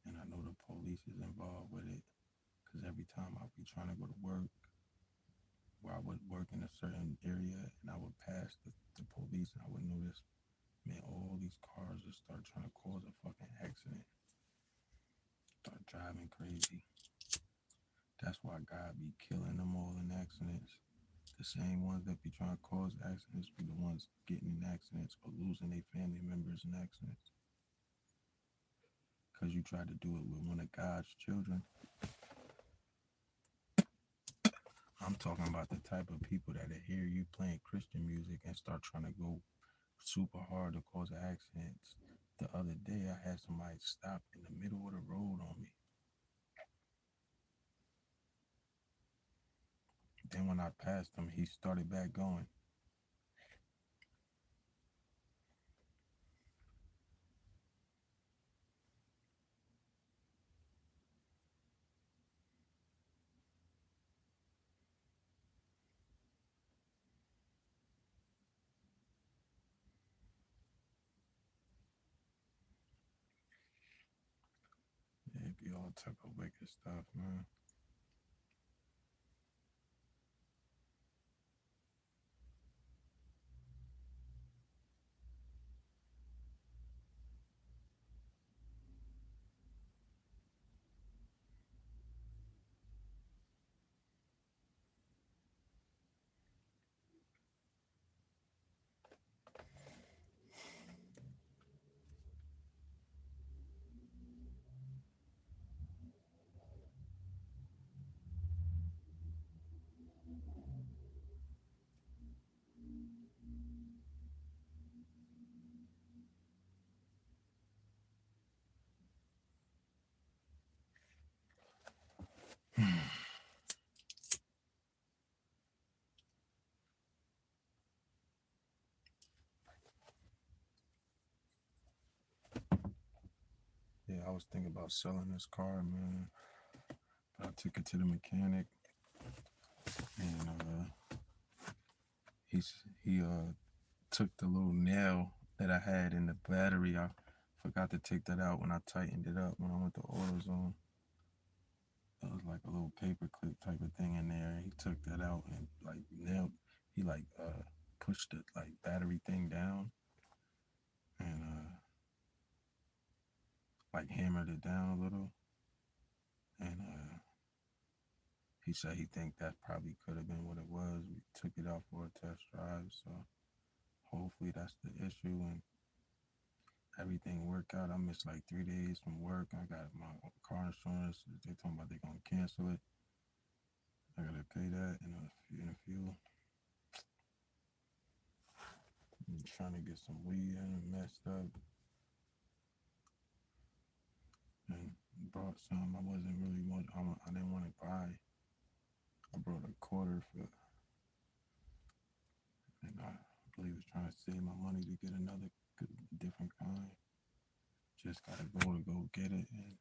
And I know the police is involved with it. Cause every time I be trying to go to work, where I would work in a certain area and I would pass the police and I would notice, man, all these cars just start trying to cause a fucking accident. Start driving crazy. That's why God be killing them all in accidents. The same ones that be trying to cause accidents be the ones getting in accidents or losing their family members in accidents. Because you tried to do it with one of God's children. I'm talking about the type of people that hear you playing Christian music and start trying to go super hard to cause accidents. The other day, I had somebody stop in the middle of the road on me. Then when I passed him, he started back going. Yeah, it be all type of wicked stuff, man. Yeah, I was thinking about selling this car, man. But I took it to the mechanic, and he took the little nail that I had in the battery. I forgot to take that out when I tightened it up when I went to AutoZone. It was like a little paper clip type of thing in there. He took that out and like nailed. He pushed the like battery thing down and like hammered it down a little. And he said he think that probably could have been what it was. We took it out for a test drive, so hopefully that's the issue. And everything work out. I missed like 3 days from work. I got my car insurance. They talking about they gonna cancel it. I gotta pay that in a few. I'm trying to get some weed and messed up. And brought some. I wasn't really I didn't want to buy. I brought a quarter for, and I really was trying to save my money to get another different kind. Just gotta go get it, and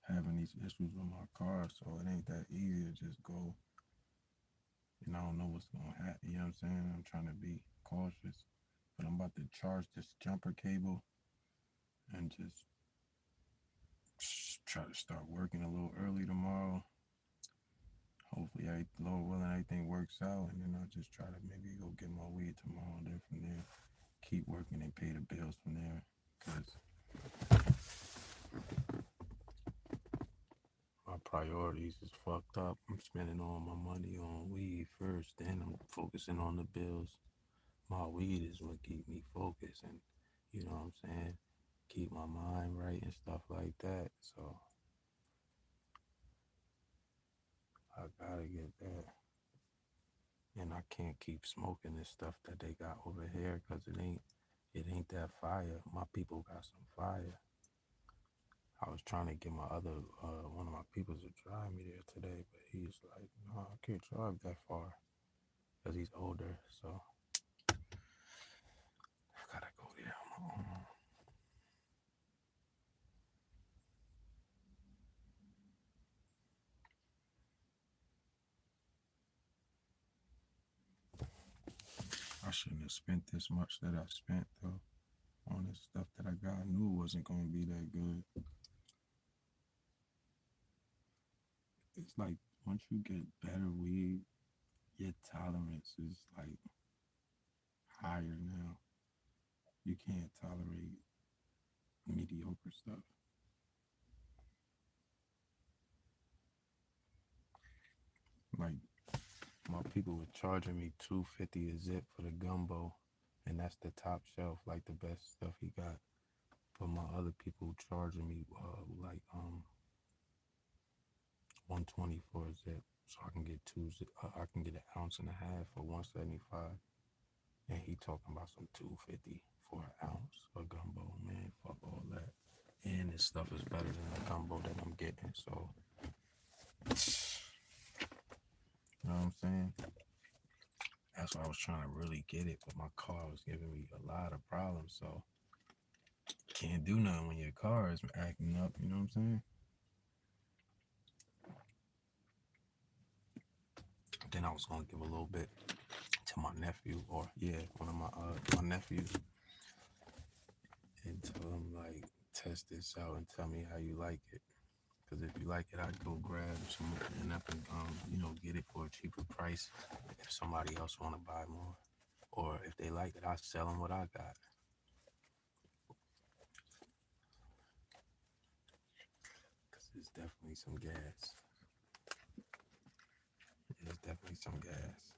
having these issues with my car, so it ain't that easy to just go. And I don't know what's gonna happen. You know what I'm saying? I'm trying to be cautious, but I'm about to charge this jumper cable and just try to start working a little early tomorrow. Hopefully, Lord willing, everything works out, and then I'll just try to maybe go get my weed tomorrow, and then from there, keep working and pay the bills from there. Cause my priorities is fucked up. I'm spending all my money on weed first, then I'm focusing on the bills. My weed is what keep me focused, and you know what I'm saying, keep my mind right and stuff like that. So I gotta get that. And I can't keep smoking this stuff that they got over here, because it ain't that fire. My people got some fire. I was trying to get my other one of my people to drive me there today, but he's like, no, I can't drive that far, because he's older. So I gotta go there on my own. I shouldn't have spent this much that I spent though on this stuff that I got. I knew it wasn't gonna be that good. It's like once you get better weed, your tolerance is like higher now. You can't tolerate mediocre stuff. Like my people were charging me $250 a zip for the gumbo, and that's the top shelf, like the best stuff he got. But my other people charging me like $120 for a zip, so I can get I can get an ounce and a half for $175, and he talking about some $250 for an ounce of gumbo. Man, fuck all that. And this stuff is better than the gumbo that I'm getting. So, you know what I'm saying? That's why I was trying to really get it, but my car was giving me a lot of problems. So, can't do nothing when your car is acting up. You know what I'm saying? Then I was gonna give a little bit to my nephew, or one of my nephews, and tell him like, test this out and tell me how you like it. Because if you like it, I'd go grab some and I can get it for a cheaper price if somebody else want to buy more, or if they like it, I sell them what I got. Because there's definitely some gas. There's definitely some gas.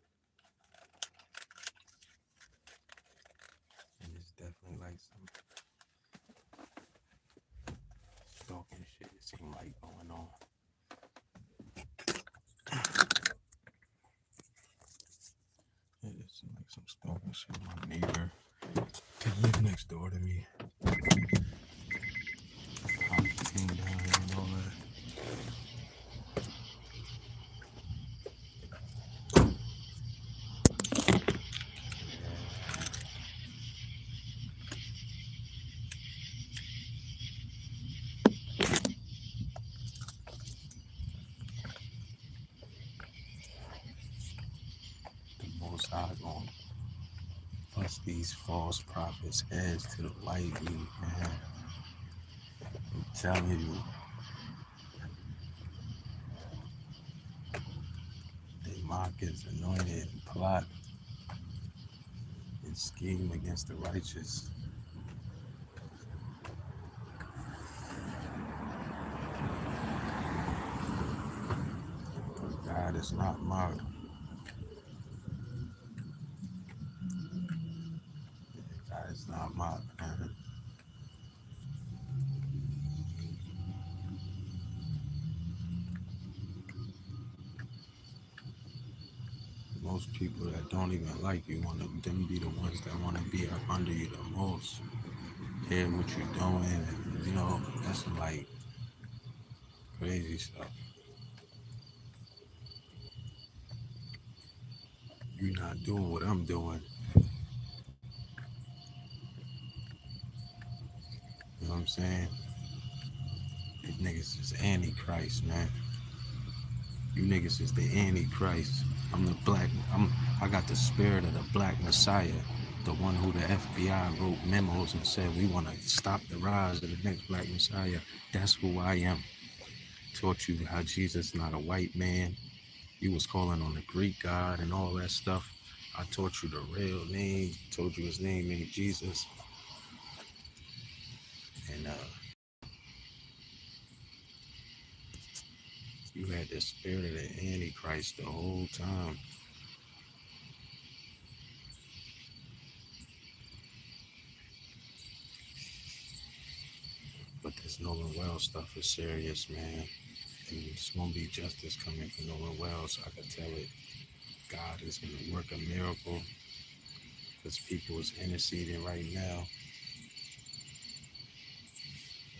And it's definitely like some stalking shit it seems like going on. It seems like some stalking shit. My neighbor can live next door to me. I came down here and all that. Most High gonna bust these false prophets' heads to the white meat, man. I'm telling you, they mock His anointed and plot and scheme against the righteous. But God is not mocked. That's not my man. Most people that don't even like you want them be the ones that want to be up under you the most. Hear what you're doing, and that's some like crazy stuff. You're not doing what I'm doing. You know what I'm saying? These niggas is antichrist, man. You niggas is the antichrist. I'm the black. I got the spirit of the black messiah, the one who the FBI wrote memos and said we want to stop the rise of the next black messiah. That's who I am. Taught you how Jesus not a white man. You was calling on the Greek God and all that stuff. I taught you the real name. Told you his name ain't Jesus. And you had the spirit of the antichrist the whole time. But this Nolan Wells stuff is serious, man. And it's going to be justice coming from Nolan Wells. I can tell it. God is going to work a miracle because people is interceding right now.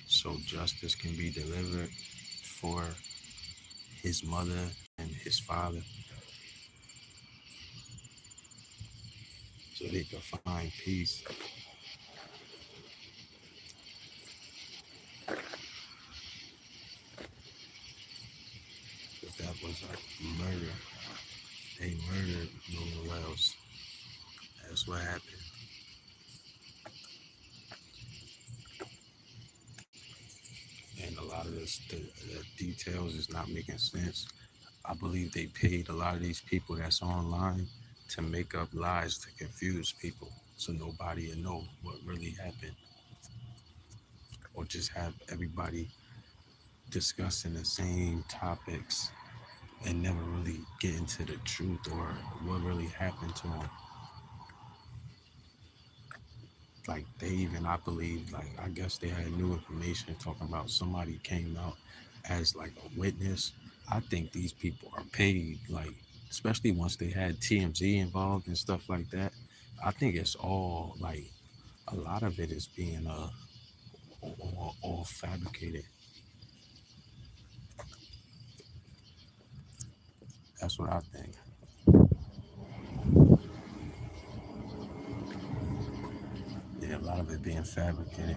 So justice can be delivered for his mother and his father. So they can find peace. Because that was a murder. They murdered Nolan Wells. That's what happened. And a lot of this, the details is not making sense. I believe they paid a lot of these people that's online to make up lies to confuse people so nobody will know what really happened. Or just have everybody discussing the same topics and never really get into the truth or what really happened to them. Like they even, I believe, like I guess they had new information talking about somebody came out as like a witness. I think these people are paid, like especially once they had TMZ involved and stuff like that. I think it's all like a lot of it is being all fabricated. That's what I think. Yeah, a lot of it being fabricated.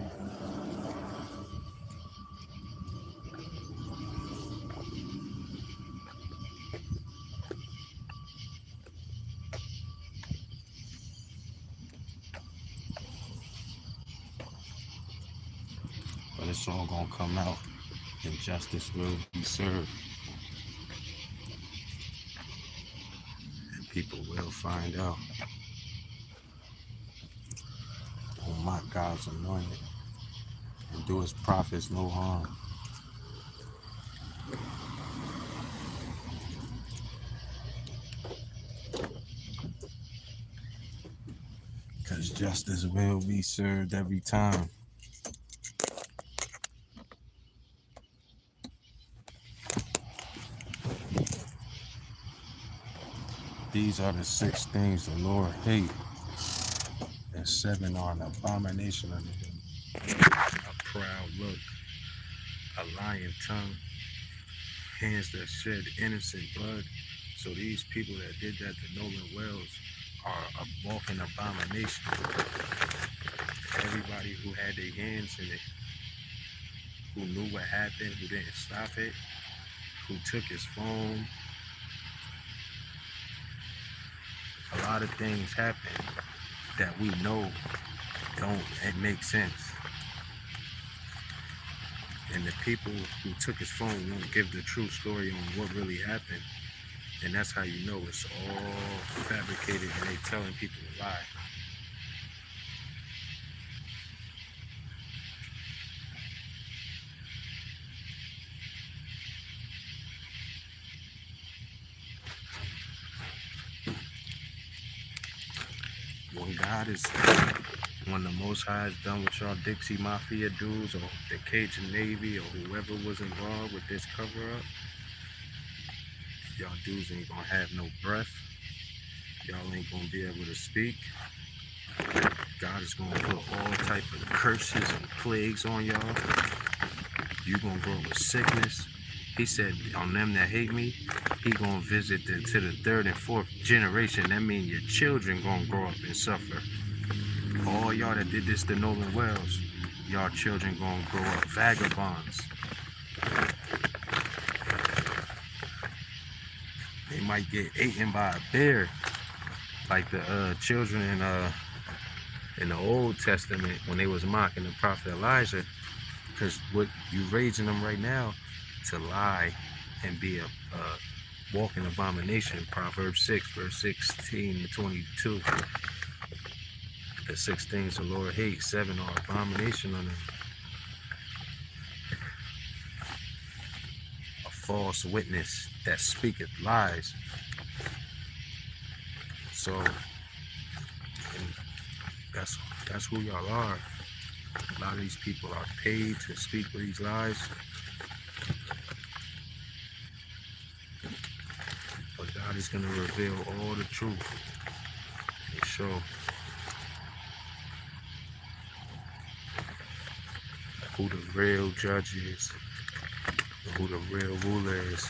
But it's all gonna come out and justice will be served. And people will find out. Don't mock God's anointed and do his prophets no harm. Because justice will be served every time. These are the 6 things the Lord hates, and 7 are an abomination unto him. A proud look, a lying tongue, hands that shed innocent blood. So these people that did that to Nolan Wells are a walking abomination. Everybody who had their hands in it, who knew what happened, who didn't stop it, who took his phone. A lot of things happen that we know don't make sense. And the people who took his phone won't give the true story on what really happened. And that's how you know it's all fabricated and they telling people a lie. when the Most High is done with y'all Dixie Mafia dudes or the Cajun Navy or whoever was involved with this cover up, y'all dudes ain't gonna have no breath. Y'all ain't gonna be able to speak. God is gonna put all type of curses and plagues on y'all. You gonna grow up with sickness. He said on them that hate me, he gonna visit to the third and fourth generation. That means your children gonna grow up and suffer. All y'all that did this to Nolan Wells, y'all children gonna grow up vagabonds. They might get eaten by a bear, like the children in the Old Testament when they was mocking the prophet Elijah. Because what you raising them right now to lie and be a walking abomination. Proverbs 6, verse 16 to 22. The 6 things the Lord hates, 7 are abomination on them. A false witness that speaketh lies. So that's who y'all are. A lot of these people are paid to speak these lies. But God is going to reveal all the truth and show who the real judge is and who the real ruler is.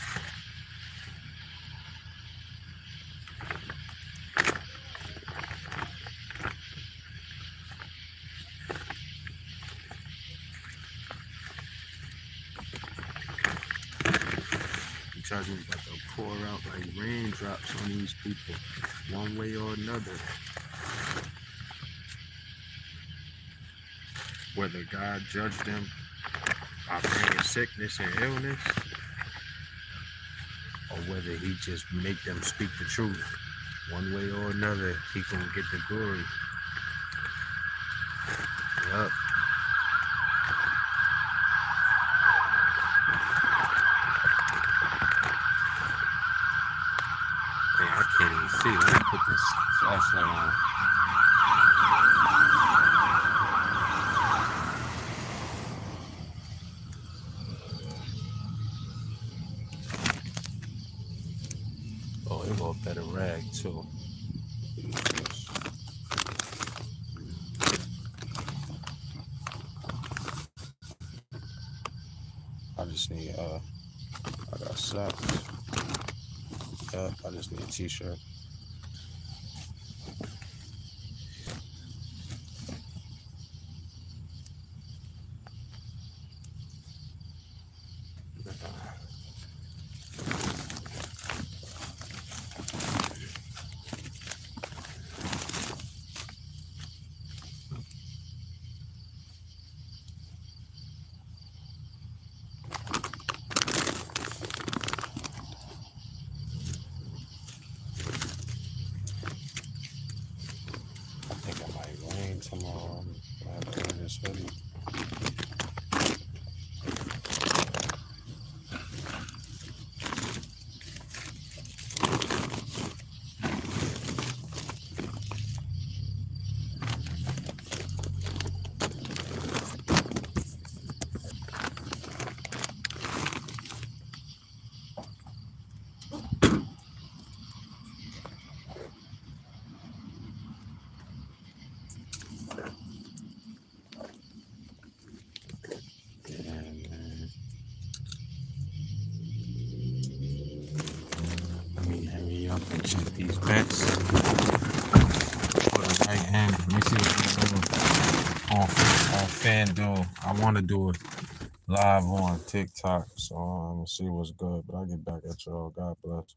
Judgment about to pour out like raindrops on these people, one way or another. Whether God judged them by bringing sickness and illness, or whether he just make them speak the truth. One way or another, he gonna get the glory. Yup. I can't even see. Let me put this flashlight on. Oh, it got a better rag too. I just need I got socks. Yep, I just need a t-shirt. Tomorrow, I have to wear this hoodie. Check these bets for the night end. Let me see what's going on FanDuel. I want to do it live on TikTok, so I'm gonna see what's good. But I'll get back at y'all. God bless.